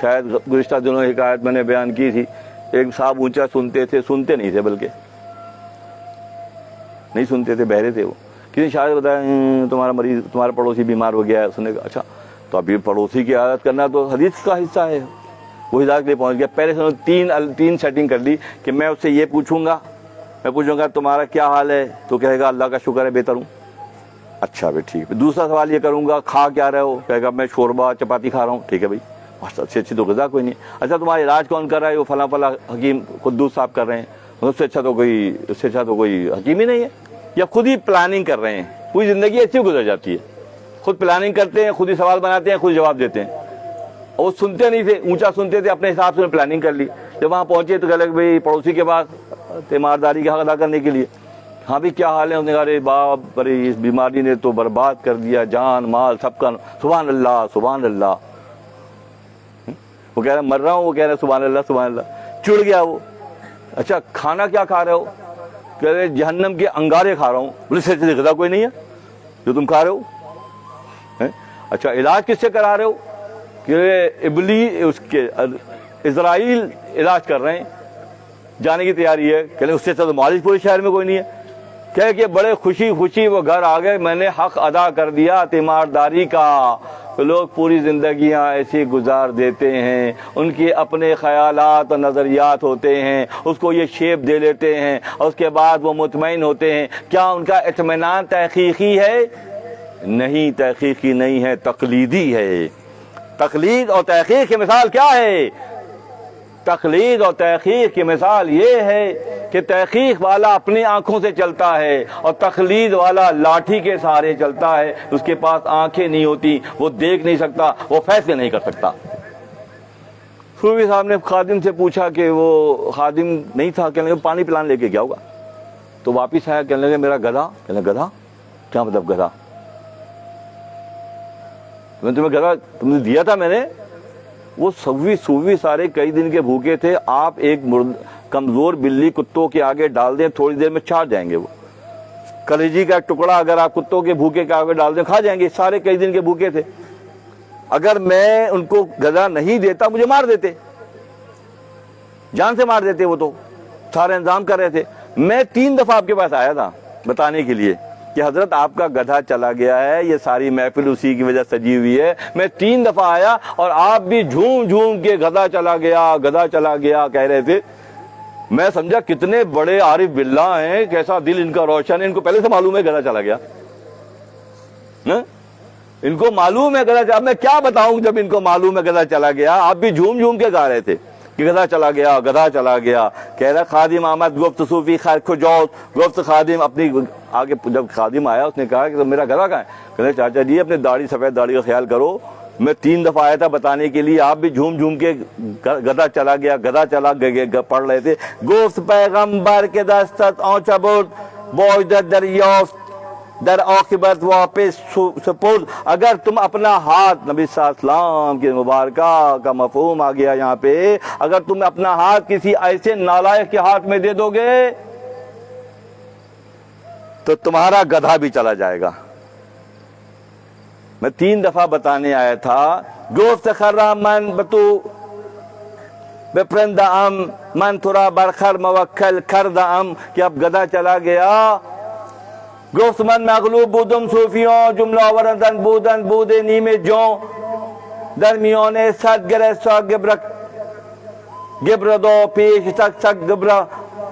شاید گزشتہ دنوں حکایت میں نے بیان کی تھی، ایک صاحب اونچا سنتے نہیں تھے، بلکہ نہیں سنتے تھے، بہرے تھے وہ۔ کسی شاید بتایا تمہارا مریض، تمہارا پڑوسی بیمار ہو گیا ہے، اس نے کہا اچھا تو ابھی پڑوسی کی عادت کرنا تو حدیث کا حصہ ہے۔ وہ ہدایت کے لیے پہنچ گیا۔ پہلے سے انہوں نے تین سیٹنگ کر لی کہ میں اس سے یہ پوچھوں گا تمہارا کیا حال ہے، تو کہے گا اللہ کا شکر ہے بہتر ہوں۔ اچھا بھائی ٹھیک ہے۔ دوسرا سوال یہ کروں گا کھا کیا رہے ہو، کہے گا میں شوربہ چپاتی کھا رہا ہوں۔ ٹھیک ہے بھائی، اچھی تو غذا کوئی نہیں۔ اچھا تمہارا علاج کون کر رہا ہے، وہ فلاں حکیم قدوس صاحب کر رہے ہیں۔ اس سے اچھا تو کوئی حکیم ہی نہیں ہے، یا خود ہی پلاننگ کر رہے ہیں۔ پوری زندگی ایسی گزر جاتی ہے، خود پلاننگ کرتے ہیں، خود ہی سوال بناتے ہیں، خود جواب دیتے ہیں۔ اور وہ سنتے نہیں تھے، اونچا سنتے تھے، اپنے حساب سے پلاننگ کر لی۔ جب وہاں پہنچے تو کہہ لگے بھائی پڑوسی کے پاس تیمارداری کا حق ادا کرنے کے لیے، ہاں بھی کیا حال ہے؟ انہوں نے کہا ارے باپ رے اس بیماری نے تو برباد کر دیا جان مال سب کا۔ سبحان اللہ سبحان اللہ۔ وہ کہہ رہے مر رہا ہوں، وہ کہہ رہے سبحان اللہ سبحان اللہ۔ چڑ گیا وہ۔ اچھا کھانا کیا کھا رہے ہو؟ کہہ رہے جہنم کے انگارے کھا رہا ہوں۔ بولے سے غذا کوئی نہیں ہے جو تم کھا رہے ہو۔ اچھا علاج کس سے کرا رہے ہو؟ کہ اس کے اسرائیل علاج کر رہے ہیں، جانے کی تیاری ہے۔ کہ اس سے تو معالج پورے شہر میں کوئی نہیں ہے۔ کہہ کہ بڑے خوشی وہ گھر آ گئے، میں نے حق ادا کر دیا تیمارداری کا۔ لوگ پوری زندگیاں ایسی گزار دیتے ہیں، ان کے اپنے خیالات اور نظریات ہوتے ہیں، اس کو یہ شیپ دے لیتے ہیں اور اس کے بعد وہ مطمئن ہوتے ہیں۔ کیا ان کا اطمینان تحقیقی ہے؟ نہیں، تحقیقی نہیں ہے، تقلیدی ہے۔ تقلید اور تحقیق کی مثال کیا ہے؟ تقلید اور تحقیق کی مثال یہ ہے کہ تحقیق والا اپنی آنکھوں سے چلتا ہے اور تقلید والا لاٹھی کے سہارے چلتا ہے۔ اس کے پاس آنکھیں نہیں ہوتی، وہ دیکھ نہیں سکتا، وہ فیصلے نہیں کر سکتا۔ صوفی صاحب نے خادم سے پوچھا کہ وہ خادم نہیں تھا، کہنے لگے پانی پلانے لے کے گیا ہوگا۔ تو واپس آیا، کہنے لگے میرا گدھا۔ کہنے لگے گدھا کیا مطلب گدھا؟ میں تمہیں گدھا تم نے دیا تھا میں نے۔ وہ صوفی سارے کئی دن کے بھوکے تھے، آپ ایک کمزور بلی کتوں کے آگے ڈال دیں تھوڑی دیر میں چاٹ جائیں گے۔ وہ کلیجی کا ٹکڑا اگر آپ کتوں کے بھوکے کے آگے ڈال دیں کھا جائیں گے۔ سارے کئی دن کے بھوکے تھے، اگر میں ان کو غذا نہیں دیتا مجھے مار دیتے، جان سے مار دیتے۔ وہ تو سارے انتظام کر رہے تھے۔ میں 3 دفعہ آپ کے پاس آیا تھا بتانے کے لیے کہ حضرت آپ کا گدھا چلا گیا ہے، یہ ساری محفل اسی کی وجہ سجی ہوئی ہے۔ میں 3 دفعہ آیا اور آپ بھی جھوم کے گدھا چلا گیا کہہ رہے تھے۔ میں سمجھا کتنے بڑے عارف باللہ ہیں، کیسا دل ان کا روشن ہے، ان کو پہلے سے معلوم ہے گدھا چلا گیا۔ ان کو معلوم ہے گدھا چلا، میں کیا بتاؤں جب ان کو معلوم ہے گدھا چلا گیا۔ آپ بھی جھوم کے گا رہے تھے کہ گدھا چلا گیا۔ کہہ رہا خادم آمد گفت صوفی خیر کجوت، گفت خادم اپنی آگے جب خادم آیا اس نے کہا کہ میرا گدھا کہاں ہے؟ کہتے چاچا جی اپنے سفید داڑھی کا خیال کرو، میں 3 دفعہ آیا تھا بتانے کے لیے، آپ بھی جھوم جھوم کے گدھا چلا گیا پڑھ رہے تھے. گفت پیغمبر کے دستت آنچہ بود بوجد دریافت در عاقبت واپس سپرد. اگر تم اپنا ہاتھ، نبی صلی اللہ علیہ وسلم کے مبارکہ کا مفہوم آ گیا یہاں پہ، اگر تم اپنا ہاتھ کسی ایسے نالائق کے ہاتھ میں دے دو گے تو تمہارا گدھا بھی چلا جائے گا. میں 3 دفعہ بتانے آیا تھا. گفت خرہ من بتو بپرندہ ام من ترا برخر موکل کردہ ام، کہ اب گدھا چلا گیا. گفت من مغلوب بودم صوفیوں جملہ آورندن بودے نیمے جوں درمیان صد گرہ سا گبر دو پیش سک گبرہ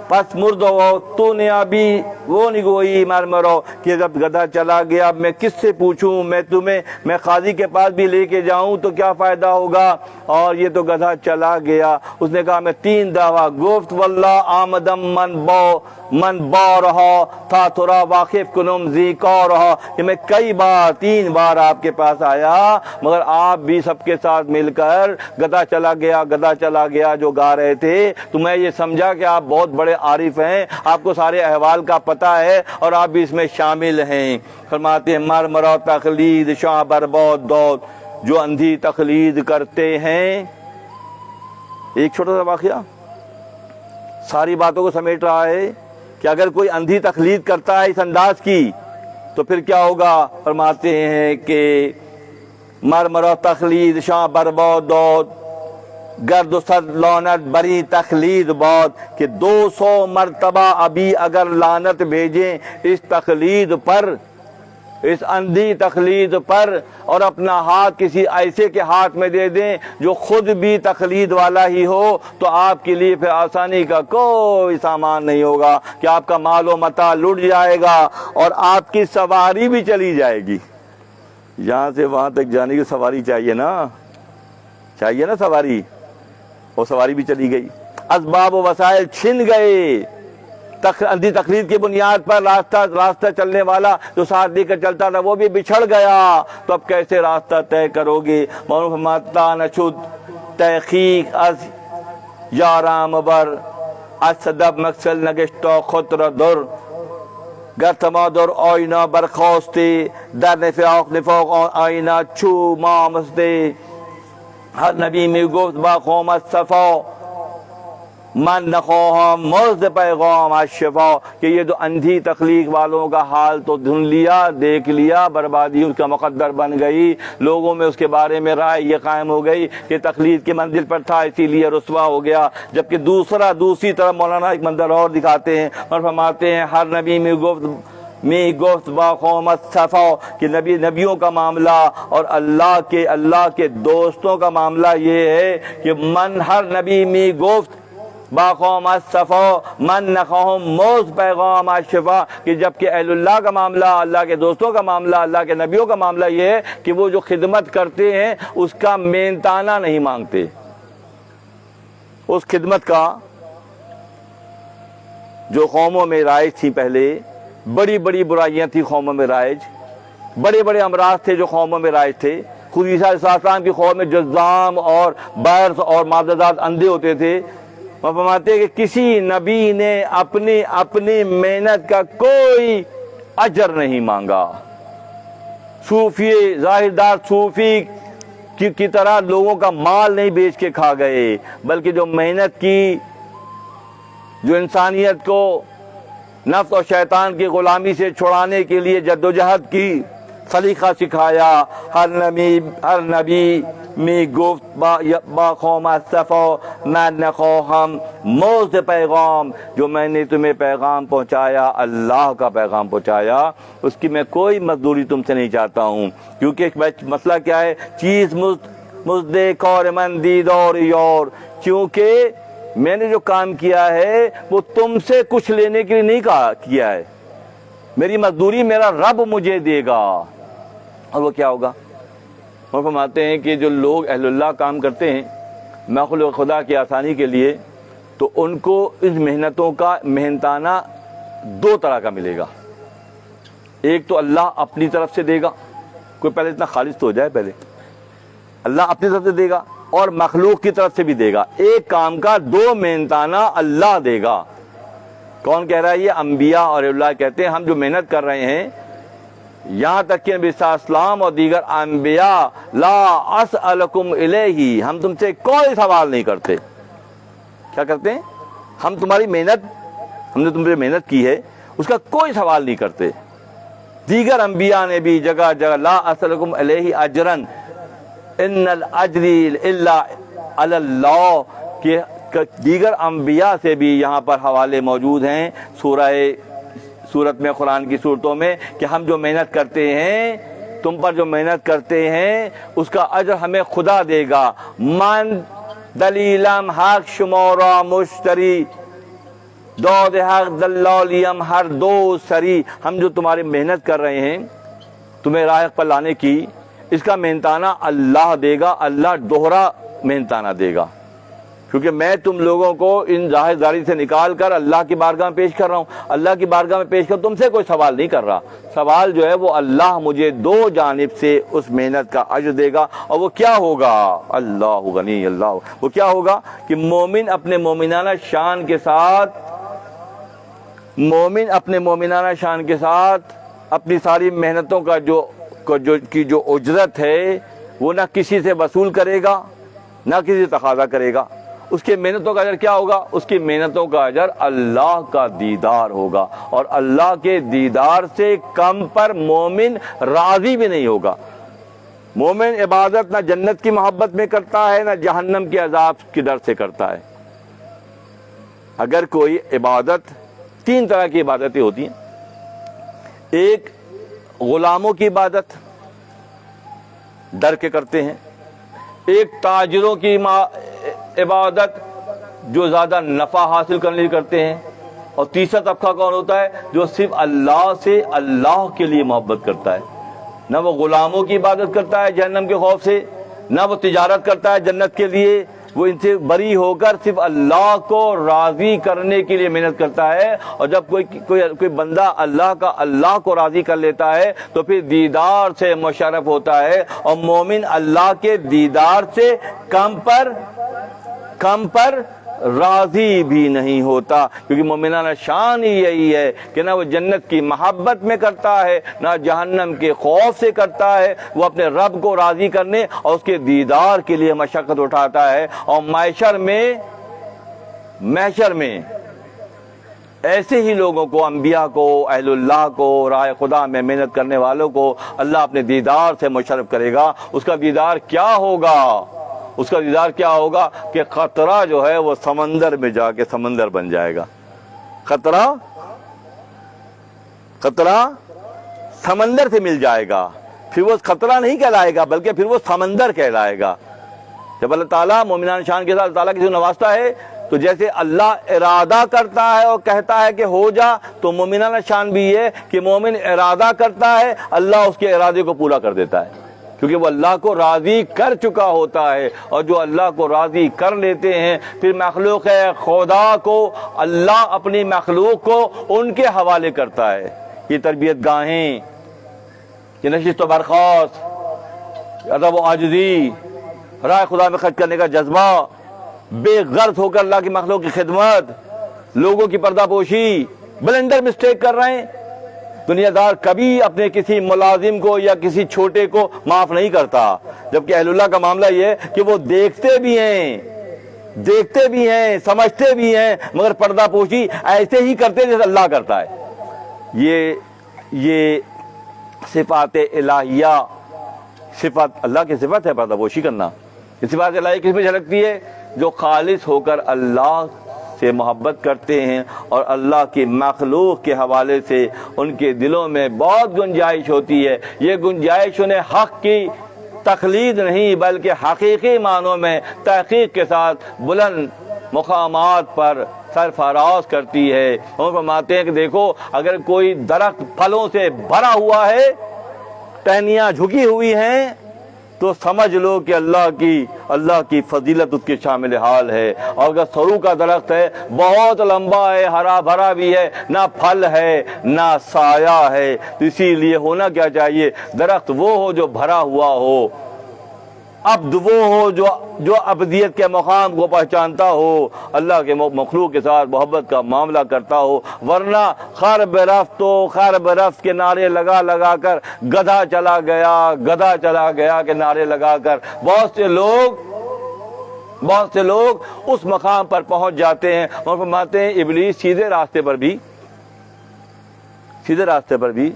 پس مردو تو نے ابھی وہ نگوئی مرمرو، کہ جب گدھا چلا گیا اب میں کس سے پوچھوں، میں قاضی کے پاس بھی لے کے جاؤں تو کیا فائدہ ہوگا، اور یہ تو گدھا چلا گیا. اس نے کہا میں 3 دفعہ. گفت واللہ آمدم من با رہا تھا تھوڑا واقف کنم زی کو رہا، کہ میں کئی بار 3 بار آپ کے پاس آیا مگر آپ بھی سب کے ساتھ مل کر گدھا چلا گیا جو گا رہے تھے، تو میں یہ سمجھا کہ آپ بہت بڑے عارف ہیں، آپ کو سارے احوال کا پتہ ہے اور آپ بھی اس میں شامل ہیں. فرماتے ہیں مر مرو تقلید شاہ برباد دود، جو اندھی تقلید کرتے ہیں. ایک چھوٹا سا واقعہ ساری باتوں کو سمیٹ رہا ہے کہ اگر کوئی اندھی تقلید کرتا ہے اس انداز کی تو پھر کیا ہوگا. فرماتے ہیں کہ مر مرو تقلید شاہ برباد دود گرد و صد لعنت بری تقلید باد، کہ 200 مرتبہ ابھی اگر لعنت بھیجیں اس تقلید پر، اس اندھی تقلید پر، اور اپنا ہاتھ کسی ایسے کے ہاتھ میں دے دیں جو خود بھی تقلید والا ہی ہو، تو آپ کے لیے پھر آسانی کا کوئی سامان نہیں ہوگا کہ آپ کا مال و متاع لٹ جائے گا اور آپ کی سواری بھی چلی جائے گی. یہاں سے وہاں تک جانے کی سواری چاہیے نا سواری، اور سواری بھی چلی گئی. اسباب و وسائل چھن گئے. اندھی تقلید کی بنیاد پر راستہ چلنے والا جو ساتھ لے کر چلتا تھا وہ بھی بچھڑ گیا، تو اب کیسے راستہ طے کرو گے. مولانا نشد تحقیق از یارام بر از صدب مقصل نگشتا خطر در گر تمادر آینه برخاسته در نفاق آینه چو مامسته. ہر نبی میں گفت با قوم صفا من نخواہم مزد پیغام الشفا، کہ یہ تو اندھی تخلیق والوں کا حال تو دھن لیا، دیکھ لیا، بربادی اس کا مقدر بن گئی. لوگوں میں اس کے بارے میں رائے یہ قائم ہو گئی کہ تقلید کی منزل پر تھا اسی لیے رسوا ہو گیا. جبکہ دوسری طرف مولانا ایک منظر اور دکھاتے ہیں اور فرماتے ہیں ہر نبی میں گفت با قوم صفا، کہ نبیوں کا معاملہ اور اللہ کے دوستوں کا معاملہ یہ ہے کہ ہر نبی میں گفت با قوم صفا من نخواہم موز پیغام الشفا، کہ جبکہ اہل اللہ کا معاملہ، اللہ کے دوستوں کا معاملہ، اللہ کے نبیوں کا معاملہ یہ ہے کہ وہ جو خدمت کرتے ہیں اس کا مینتانہ نہیں مانگتے. اس خدمت کا جو قوموں میں رائج تھی پہلے، بڑی بڑی برائیاں تھیں قوموں میں رائج، بڑے بڑے امراض تھے جو قوموں میں رائج تھے. خود عیسیٰ علیہ السلام کی قوم میں جذام اور برص اور معجزات اندھے ہوتے تھے. وہ فرماتے ہیں کہ کسی نبی نے اپنی محنت کا کوئی اجر نہیں مانگا. صوفی ظاہردار صوفی کی طرح لوگوں کا مال نہیں بیچ کے کھا گئے، بلکہ جو محنت کی، جو انسانیت کو نفس اور شیطان کی غلامی سے چھڑانے کے لیے جدوجہد کی، سلیقہ سکھایا. ہر نبی میں گفت با قوم صفا من نخواہم موز پیغام، جو میں نے تمہیں پیغام پہنچایا، اللہ کا پیغام پہنچایا، اس کی میں کوئی مزدوری تم سے نہیں چاہتا ہوں. کیونکہ مسئلہ کیا ہے، چیز مزدے کور من دیدار یار، کیونکہ میں نے جو کام کیا ہے وہ تم سے کچھ لینے کے لیے نہیں کیا ہے، میری مزدوری میرا رب مجھے دے گا. اور وہ کیا ہوگا؟ وہ فرماتے ہیں کہ جو لوگ اہل اللہ کام کرتے ہیں مخلوق خدا کی آسانی کے لیے، تو ان کو اس محنتوں کا محنتانہ 2 طرح کا ملے گا. ایک تو اللہ اپنی طرف سے دے گا. کوئی پہلے اتنا خالص تو ہو جائے پہلے. اللہ اپنی طرف سے دے گا اور مخلوق کی طرف سے بھی دے گا. ایک کام کا دو محنتانہ اللہ دے گا. کون کہہ رہا ہے یہ؟ انبیاء اور اللہ کہتے ہیں ہم جو محنت کر رہے ہیں، یہاں تک کہ نبی صلی اللہ علیہ وسلم اور دیگر انبیاء لا اسألکم الیہ، ہم تم سے کوئی سوال نہیں کرتے. کیا کرتے ہیں؟ ہم تمہاری محنت، ہم نے تم سے محنت کی ہے اس کا کوئی سوال نہیں کرتے. دیگر انبیاء نے بھی جگہ جگہ لا اسألکم علیہ اجرا ان الاجری الا علی اللہ کے دیگر انبیاء سے بھی یہاں پر حوالے موجود ہیں سورت میں، قرآن کی صورتوں میں، کہ ہم جو محنت کرتے ہیں، تم پر جو محنت کرتے ہیں اس کا اجر ہمیں خدا دے گا. من دلیلم حق شمارا مشتری دود حق دلالیم ہر دو سری. ہم جو تمہاری محنت کر رہے ہیں تمہیں راہ پر لانے کی، اس کا محنتانہ اللہ دے گا. اللہ دوہرا محنتانہ دے گا، کیونکہ میں تم لوگوں کو ان ظاہر داری سے نکال کر اللہ کی بارگاہ میں پیش کر رہا ہوں. اللہ کی بارگاہ میں پیش کر تم سے کوئی سوال نہیں کر رہا. سوال جو ہے وہ اللہ مجھے دو جانب سے اس محنت کا اجر دے گا. اور وہ کیا ہوگا؟ اللہ غنی اللہ، وہ کیا ہوگا کہ مومن اپنے مومنانہ شان کے ساتھ، مومن اپنے مومنانہ شان کے ساتھ اپنی ساری محنتوں کا جو اجرت ہے وہ نہ کسی سے وصول کرے گا نہ کسی سے تقاضا کرے گا. اس کے محنتوں کا اجر کیا ہوگا؟ اس کی محنتوں کا اجر اللہ کا دیدار ہوگا. اور اللہ کے دیدار سے کم پر مومن راضی بھی نہیں ہوگا. مومن عبادت نہ جنت کی محبت میں کرتا ہے نہ جہنم کے عذاب کے ڈر سے کرتا ہے. اگر کوئی عبادت، تین طرح کی عبادتیں ہوتی ہیں. ایک غلاموں کی عبادت ڈر کے کرتے ہیں. ایک تاجروں کی عبادت جو زیادہ نفع حاصل کرنے کے لیے کرتے ہیں. اور تیسرا طبقہ کون ہوتا ہے؟ جو صرف اللہ سے، اللہ کے لیے محبت کرتا ہے. نہ وہ غلاموں کی عبادت کرتا ہے جہنم کے خوف سے، نہ وہ تجارت کرتا ہے جنت کے لیے. وہ ان سے بری ہو کر صرف اللہ کو راضی کرنے کے لیے محنت کرتا ہے. اور جب کوئی بندہ اللہ کو راضی کر لیتا ہے تو پھر دیدار سے مشرف ہوتا ہے. اور مومن اللہ کے دیدار سے کم پر راضی بھی نہیں ہوتا، کیونکہ مومنانہ شان ہی یہی ہے کہ نہ وہ جنت کی محبت میں کرتا ہے نہ جہنم کے خوف سے کرتا ہے. وہ اپنے رب کو راضی کرنے اور اس کے دیدار کے لیے مشقت اٹھاتا ہے. اور محشر میں ایسے ہی لوگوں کو، انبیاء کو، اہل اللہ کو، راہ خدا میں محنت کرنے والوں کو اللہ اپنے دیدار سے مشرف کرے گا. اس کا دیدار کیا ہوگا؟ اس کا دیدار کیا ہوگا کہ قطرہ جو ہے وہ سمندر میں جا کے سمندر بن جائے گا. قطرہ سمندر سے مل جائے گا. پھر وہ قطرہ نہیں کہلائے گا بلکہ پھر وہ سمندر کہلائے گا. جب اللہ تعالیٰ مومنان شان کے ساتھ اللہ تعالیٰ کسی کو نوازتا ہے تو جیسے اللہ ارادہ کرتا ہے اور کہتا ہے کہ ہو جا، تو مومنانہ شان بھی یہ کہ مومن ارادہ کرتا ہے، اللہ اس کے ارادے کو پورا کر دیتا ہے، کیونکہ وہ اللہ کو راضی کر چکا ہوتا ہے. اور جو اللہ کو راضی کر لیتے ہیں پھر مخلوق خدا کو اللہ اپنی مخلوق کو ان کے حوالے کرتا ہے. یہ تربیت گاہیں، یہ نشست و برخاست، ادب و عاجزی، راہ خدا میں خرچ کرنے کا جذبہ، بے غرض ہو کر اللہ کی مخلوق کی خدمت، لوگوں کی پردہ پوشی. بلنڈر مسٹیک کر رہے ہیں، دنیا دار کبھی اپنے کسی ملازم کو یا کسی چھوٹے کو معاف نہیں کرتا. جبکہ اہل اللہ کا معاملہ یہ ہے کہ وہ دیکھتے بھی ہیں، سمجھتے بھی ہیں، مگر پردہ پوشی ایسے ہی کرتے جیسے اللہ کرتا ہے. یہ صفات الہیہ، صفات اللہ کی صفت ہے پردہ پوشی کرنا. یہ صفات الہیہ کس میں جھلکتی ہے؟ جو خالص ہو کر اللہ سے محبت کرتے ہیں اور اللہ کی مخلوق کے حوالے سے ان کے دلوں میں بہت گنجائش ہوتی ہے. یہ گنجائش انہیں حق کی تقلید نہیں بلکہ حقیقی معنوں میں تحقیق کے ساتھ بلند مقامات پر سرفراز کرتی ہے. وہ فرماتے ہیں کہ دیکھو، اگر کوئی درخت پھلوں سے بھرا ہوا ہے، ٹہنیاں جھکی ہوئی ہیں، تو سمجھ لو کہ اللہ کی فضیلت اس کے شامل حال ہے. اور اگر سرو کا درخت ہے، بہت لمبا ہے، ہرا بھرا بھی ہے، نہ پھل ہے نہ سایہ ہے. تو اسی لیے ہونا کیا چاہیے؟ درخت وہ ہو جو بھرا ہوا ہو، عبد وہ ہو جو ابدیت کے مقام کو پہچانتا ہو، اللہ کے مخلوق کے ساتھ محبت کا معاملہ کرتا ہو، ورنہ خیر برفت کے نعرے لگا کر گدھا چلا گیا کے نعرے لگا کر بہت سے لوگ اس مقام پر پہنچ جاتے ہیں اور فرماتے ہیں ابلیس سیدھے راستے پر بھی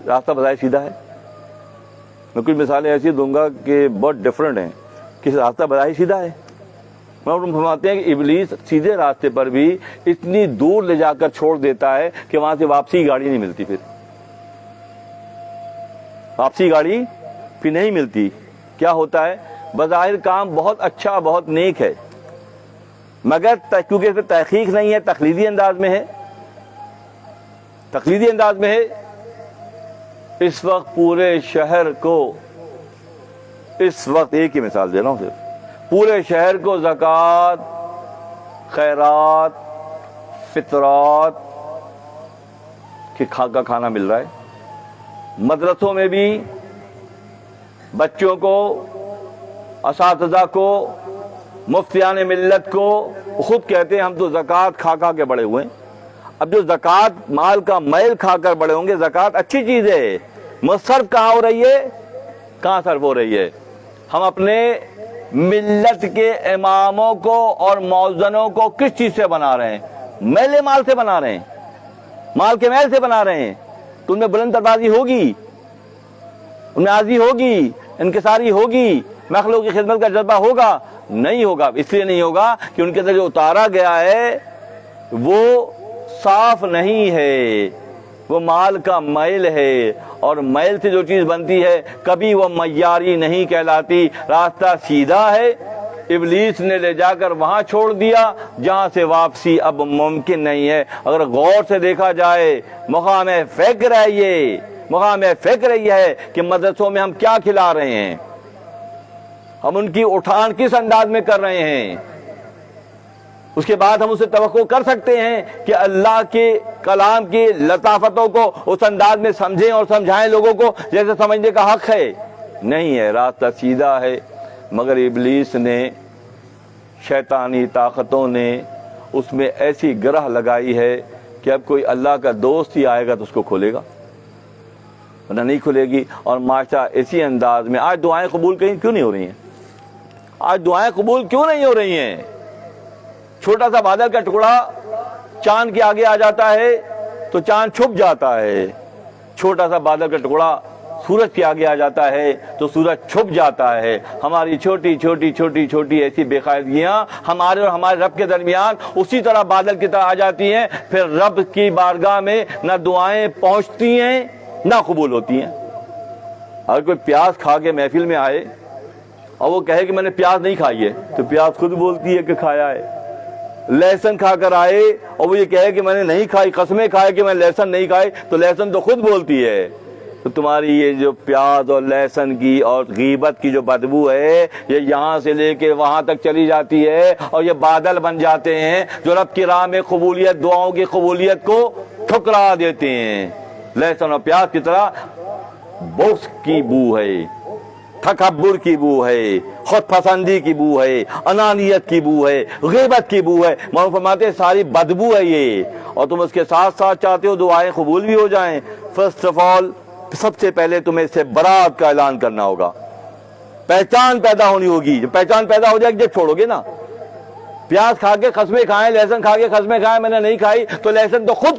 راستہ بظاہر سیدھا ہے۔ میں کچھ مثالیں ایسی دوں گا کہ بہت ڈفرینٹ ہیں کہ راستہ بظاہر سیدھا ہے، مگر فرماتے ہیں کہ ابلیس سیدھے راستے پر بھی اتنی دور لے جا کر چھوڑ دیتا ہے کہ وہاں سے واپسی گاڑی نہیں ملتی، پھر واپسی گاڑی پھر نہیں ملتی۔ کیا ہوتا ہے؟ بظاہر کام بہت اچھا بہت نیک ہے، مگر کیونکہ اس میں تحقیق نہیں ہے، تقلیدی انداز میں ہے، اس وقت پورے شہر کو، اس وقت ایک ہی مثال دے رہا ہوں صرف، پورے شہر کو زکوٰۃ، خیرات، فطرات کا کھانا مل رہا ہے۔ مدرسوں میں بھی بچوں کو، اساتذہ کو، مفتیان ملت کو خود کہتے ہیں ہم تو زکوٰۃ کھا کے بڑے ہوئے ہیں۔ اب جو زکوٰۃ مال کا میل کھا کر بڑے ہوں گے، زکوٰۃ اچھی چیز ہے، مصرف کہاں ہو رہی ہے؟ کہاں صرف ہو رہی ہے؟ ہم اپنے ملت کے اماموں کو اور مؤذنوں کو کس چیز سے بنا رہے ہیں؟ میل مال سے بنا رہے ہیں، مال کے میل سے بنا رہے ہیں۔ تو ان میں بلند تربازی ہوگی، ان میں عاجزی ہوگی، انکساری ہوگی، مخلوق کی خدمت کا جذبہ ہوگا؟ نہیں ہوگا۔ اس لیے نہیں ہوگا کہ ان کے اندر جو اتارا گیا ہے وہ صاف نہیں ہے، وہ مال کا میل ہے، اور میل سے جو چیز بنتی ہے کبھی وہ معیاری نہیں کہلاتی۔ راستہ سیدھا ہے، ابلیس نے لے جا کر وہاں چھوڑ دیا جہاں سے واپسی اب ممکن نہیں ہے۔ اگر غور سے دیکھا جائے، مقام فکر یہ ہے کہ مدرسوں میں ہم کیا کھلا رہے ہیں، ہم ان کی اٹھان کس انداز میں کر رہے ہیں۔ اس کے بعد ہم اسے توقع کر سکتے ہیں کہ اللہ کے کلام کی لطافتوں کو اس انداز میں سمجھیں اور سمجھائیں لوگوں کو جیسے سمجھنے کا حق ہے؟ نہیں ہے، راستہ سیدھا ہے، مگر ابلیس نے، شیطانی طاقتوں نے اس میں ایسی گرہ لگائی ہے کہ اب کوئی اللہ کا دوست ہی آئے گا تو اس کو کھولے گا، ورنہ نہیں کھلے گی۔ اور معاشرہ اسی انداز میں آج دعائیں قبول کیوں نہیں ہو رہی ہیں؟ آج دعائیں قبول کیوں نہیں ہو رہی ہیں؟ چھوٹا سا بادل کا ٹکڑا چاند کے آگے آ جاتا ہے تو چاند چھپ جاتا ہے، چھوٹا سا بادل کا ٹکڑا سورج کے آگے آ جاتا ہے تو سورج چھپ جاتا ہے۔ ہماری چھوٹی ایسی بے قاعدگیاں ہمارے اور ہمارے رب کے درمیان اسی طرح بادل کی طرح آ جاتی ہیں، پھر رب کی بارگاہ میں نہ دعائیں پہنچتی ہیں نہ قبول ہوتی ہیں۔ اگر کوئی پیاز کھا کے محفل میں آئے اور وہ کہے کہ میں نے پیاز نہیں کھائی ہے تو پیاز خود بولتی ہے کہ کھایا ہے۔ لہسن کھا کر آئے اور وہ یہ کہے کہ میں نے نہیں کھائی، قسمیں کھائے کہ میں لہسن نہیں کھائی، تو لہسن تو خود بولتی ہے۔ تو تمہاری یہ جو پیاز اور لہسن کی اور غیبت کی جو بدبو ہے یہ یہاں سے لے کے وہاں تک چلی جاتی ہے، اور یہ بادل بن جاتے ہیں جو رب کی راہ میں قبولیت، دعاؤں کی قبولیت کو ٹھکرا دیتے ہیں۔ لہسن اور پیاز کی طرح بغض کی بو ہے، تکبر کی بو ہے، خود پسندی کی بو ہے، انانیت کی بو ہے، غیبت کی بو ہے۔ مولانا فرماتے ہیں ساری بدبو ہے یہ، اور تم اس کے ساتھ ساتھ چاہتے ہو دعائیں قبول بھی ہو جائیں، فرسٹ آف آل سب سے پہلے تمہیں اس سے برات کا اعلان کرنا ہوگا، پہچان پیدا ہونی ہوگی۔ جب پہچان پیدا ہو جائے گی جب چھوڑو گے نا، پیاز کھا کے قسمیں کھائیں، لہسن کھا کے قسمیں کھائیں میں نے نہیں کھائی، تو لہسن تو خود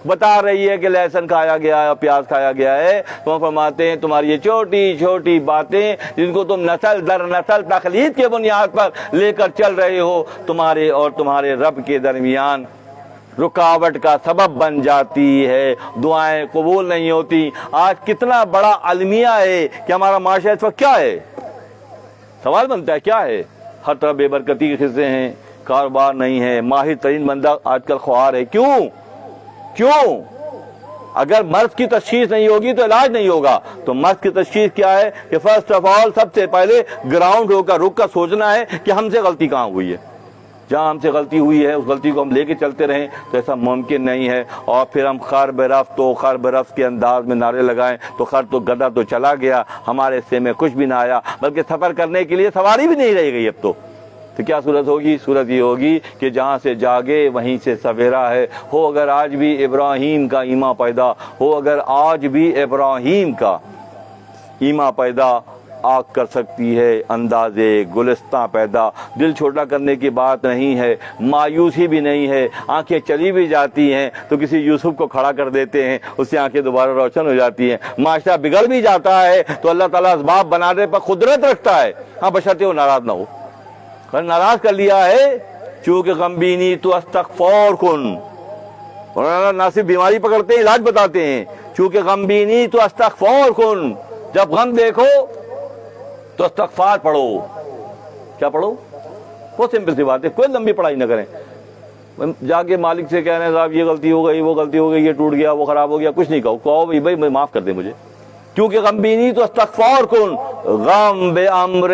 بتا رہی ہے کہ لہسن کھایا گیا ہے اور پیاز کھایا گیا ہے۔ تو فرماتے ہیں تمہاری یہ چھوٹی باتیں جن کو تم نسل در نسل تقلید کے بنیاد پر لے کر چل رہے ہو، تمہارے اور تمہارے رب کے درمیان رکاوٹ کا سبب بن جاتی ہے، دعائیں قبول نہیں ہوتی۔ آج کتنا بڑا المیہ ہے کہ ہمارا معاشرہ اس وقت کیا ہے؟ سوال بنتا ہے کیا ہے؟ ہر طرف بے برکتی کے قصے ہیں، کاروبار نہیں ہے، ماہر ترین بندہ آج کل خوار ہے۔ کیوں؟ اگر مرض کی تشخیص نہیں ہوگی تو علاج نہیں ہوگا۔ تو مرض کی تشخیص کیا ہے کہ فرسٹ آف آل سب سے پہلے گراؤنڈ رک کر سوچنا ہے کہ ہم سے غلطی کہاں ہوئی ہے، جہاں ہم سے غلطی ہوئی ہے اس غلطی کو ہم لے کے چلتے رہیں تو ایسا ممکن نہیں ہے، اور پھر ہم خر برفت کے انداز میں نعرے لگائیں تو خر تو گدھا تو چلا گیا، ہمارے حصے میں کچھ بھی نہ آیا، بلکہ سفر کرنے کے لیے سواری بھی نہیں رہ گئی اب تو کیا صورت ہوگی؟ صورت یہ ہوگی کہ جہاں سے جاگے وہیں سے سویرا ہے۔ ہو اگر آج بھی ابراہیم کا ایمان پیدا، ہو اگر آج بھی ابراہیم کا ایمان پیدا، آگ کر سکتی ہے اندازے گلستاں پیدا۔ دل چھوٹا کرنے کی بات نہیں ہے، مایوسی بھی نہیں ہے، آنکھیں چلی بھی جاتی ہیں تو کسی یوسف کو کھڑا کر دیتے ہیں، اس سے آنکھیں دوبارہ روشن ہو جاتی ہیں۔ معاشرہ بگڑ بھی جاتا ہے تو اللہ تعالیٰ اسباب بنانے پر قدرت رکھتا ہے، ہاں بشرطے وہ ناراض نہ ہو۔ اگر ناراض کر لیا ہے چونکہ غمبینی تو استغفار کن، اور نہ صرف بیماری پکڑتے ہیں علاج بتاتے ہیں، چونکہ غمبینی تو استغفار کن، جب غم دیکھو تو استغفار پڑھو۔ کیا پڑھو؟ بہت سمپل سی بات ہے، کوئی لمبی پڑھائی نہ کریں، جا کے مالک سے کہہ رہے ہیں صاحب یہ غلطی ہو گئی، وہ غلطی ہو گئی، یہ ٹوٹ گیا، وہ خراب ہو گیا، کچھ نہیں کہو بھائی معاف کر دیں مجھے، کیونکہ غمبینی تو استغفار کن، غم بے امر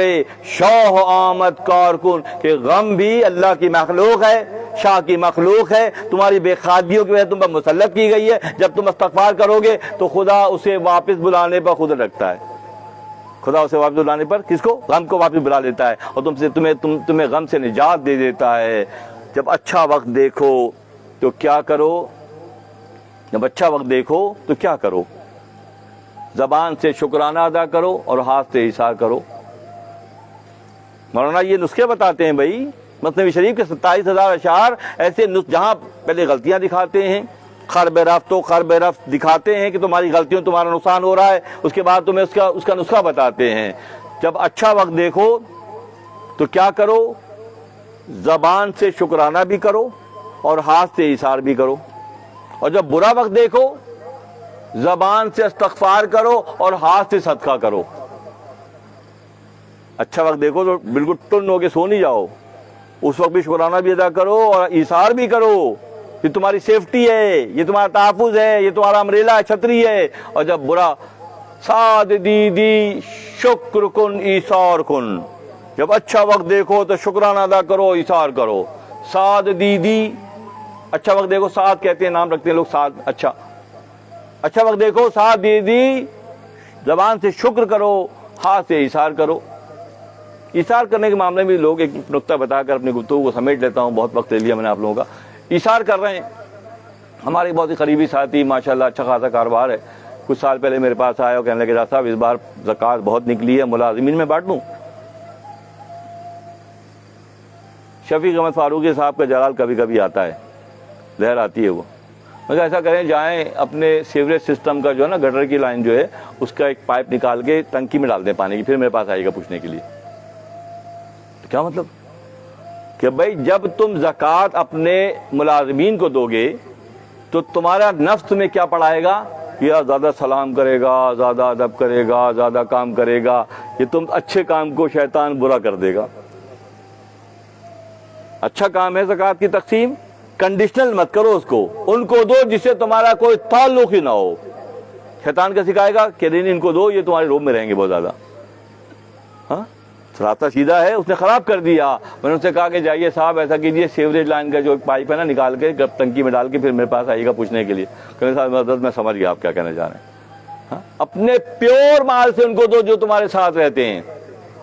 شاہ آمد کار کن، کہ غم بھی اللہ کی مخلوق ہے، شاہ کی مخلوق ہے، تمہاری بے خادیوں کی وجہ تم پر مسلط کی گئی ہے۔ جب تم استغفار کرو گے تو خدا اسے واپس بلانے پر خود رکھتا ہے، خدا اسے واپس بلانے پر کس کو؟ غم کو واپس بلا لیتا ہے، اور تمہیں غم سے نجات دے دیتا ہے۔ جب اچھا وقت دیکھو تو کیا کرو؟ جب اچھا وقت دیکھو تو کیا کرو؟ زبان سے شکرانہ ادا کرو اور ہاتھ سے اظہار کرو۔ مولانا یہ نسخے بتاتے ہیں بھائی، مثنوی شریف کے 27,000 اشعار ایسے جہاں پہلے غلطیاں دکھاتے ہیں، خر بے رفت دکھاتے ہیں کہ تمہاری غلطیوں تمہارا نقصان ہو رہا ہے، اس کے بعد تمہیں اس کا نسخہ بتاتے ہیں۔ جب اچھا وقت دیکھو تو کیا کرو؟ زبان سے شکرانہ بھی کرو اور ہاتھ سے اظہار بھی کرو، اور جب برا وقت دیکھو زبان سے استغفار کرو اور ہاتھ سے صدقہ کرو۔ اچھا وقت دیکھو تو بالکل ٹن ہو کے سو نہیں جاؤ، اس وقت بھی شکرانہ بھی ادا کرو اور اظہار بھی کرو، یہ تمہاری سیفٹی ہے، یہ تمہارا تحفظ ہے، یہ تمہارا امبریلا چھتری ہے۔ اور جب برا سعد دیدی شکر کن ایثار کن، جب اچھا وقت دیکھو تو شکرانہ ادا کرو، اظہار کرو۔ سعد دیدی، اچھا وقت دیکھو، سعد کہتے ہیں، نام رکھتے ہیں لوگ سعد، اچھا وقت دیکھو ساتھ دیدی، زبان سے شکر کرو، ہاتھ سے اظہار کرو۔ اظہار کرنے کے معاملے میں لوگ ایک نقطہ بتا کر اپنی گفتگو کو سمیٹ لیتا ہوں، بہت وقت لے لیا میں نے آپ لوگوں کا۔ اظہار کر رہے ہیں، ہمارے بہت ہی قریبی ساتھی ماشاءاللہ اچھا خاصا کاروبار ہے، کچھ سال پہلے میرے پاس آیا اور کہنے لگے ڈاکٹر صاحب اس بار زکوٰۃ بہت نکلی ہے، ملازمین میں بانٹ دوں؟ شفیق احمد فاروقی صاحب کا جلال کبھی کبھی آتا ہے، لہر آتی ہے وہ، مگر ایسا کریں جائیں اپنے سیوریج سسٹم کا جو ہے نا گٹر کی لائن جو ہے اس کا ایک پائپ نکال کے ٹنکی میں ڈال دیں پانی کی، پھر میرے پاس آئے گا پوچھنے کے لیے۔ تو کیا مطلب کہ بھائی جب تم زکوٰۃ اپنے ملازمین کو دو گے تو تمہارا نفس تمہیں کیا پڑھائے گا؟ یا زیادہ سلام کرے گا، زیادہ ادب کرے گا، زیادہ کام کرے گا، یہ تم اچھے کام کو شیطان برا کر دے گا۔ اچھا کام ہے زکوٰۃ کی تقسیم، کنڈیشنل مت کرو اس کو، ان کو دو جس سے تمہارا کوئی تعلق ہی نہ ہو۔ شیطان کا سکھائے گا کہ نہیں ان کو دو، یہ تمہارے روب میں رہیں گے بہت زیادہ۔ ہاں راستہ سیدھا ہے، اس نے خراب کر دیا۔ میں نے ان سے کہا کہ جائیے صاحب ایسا کیجیے، سیوریج لائن کا جو ایک پائپ ہے نا نکال کے ٹنکی میں ڈال کے پھر میرے پاس آئیے گا پوچھنے کے لیے۔ کہ صاحب میں سمجھ گیا آپ کیا کہنا چاہ رہے ہیں۔ ہاں اپنے پیور مال سے ان کو دو جو تمہارے ساتھ رہتے ہیں،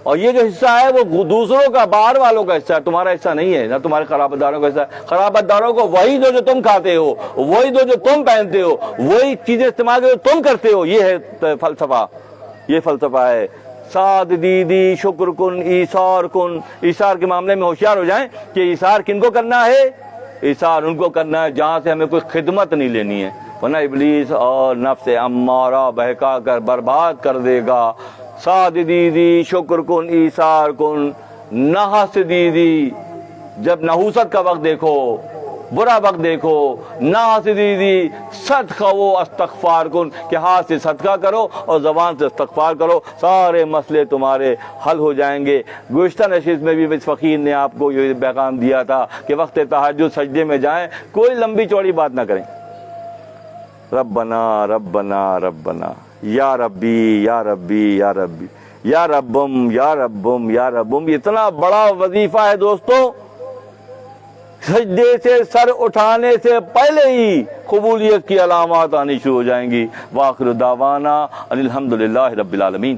اور یہ جو حصہ ہے وہ دوسروں کا، باہر والوں کا حصہ ہے، تمہارا حصہ نہیں ہے، نہ تمہارے خرابت داروں کا حصہ ہے۔ خرابت داروں کو وہی دو جو تم کھاتے ہو، وہی دو جو تم پہنتے ہو، وہی چیزیں استعمال جو تم کرتے ہو۔ یہ ہے فلسفہ، یہ فلسفہ ہے۔ سعد دیدی شکر کن ایثار کن، ایثار کے معاملے میں ہوشیار ہو جائیں کہ ایثار کن کو کرنا ہے؟ ایثار ان کو کرنا ہے جہاں سے ہمیں کوئی خدمت نہیں لینی ہے، ورنہ ابلیس اور نفس امارہ بہکا کر برباد کر دے گا۔ سعد دیدی شکر کن ایثار کن، نحس دیدی، جب نحوست کا وقت دیکھو، برا وقت دیکھو، نحس دیدی صدقہ و استغفار کن، کہ ہاتھ سے صدقہ کرو اور زبان سے استغفار کرو، سارے مسئلے تمہارے حل ہو جائیں گے۔ گزشتہ نشست میں بھی اس فقیر نے آپ کو یہ پیغام دیا تھا کہ وقت تہجد سجدے میں جائیں، کوئی لمبی چوڑی بات نہ کریں، ربنا ربنا ربنا، یا ربی یا ربی یا ربی، یا ربم یا ربم یا ربم۔ یہ اتنا بڑا وظیفہ ہے دوستو، سجدے سے سر اٹھانے سے پہلے ہی قبولیت کی علامات آنی شروع ہو جائیں گی۔ وآخر دعوانا ان الحمدللہ رب العالمین۔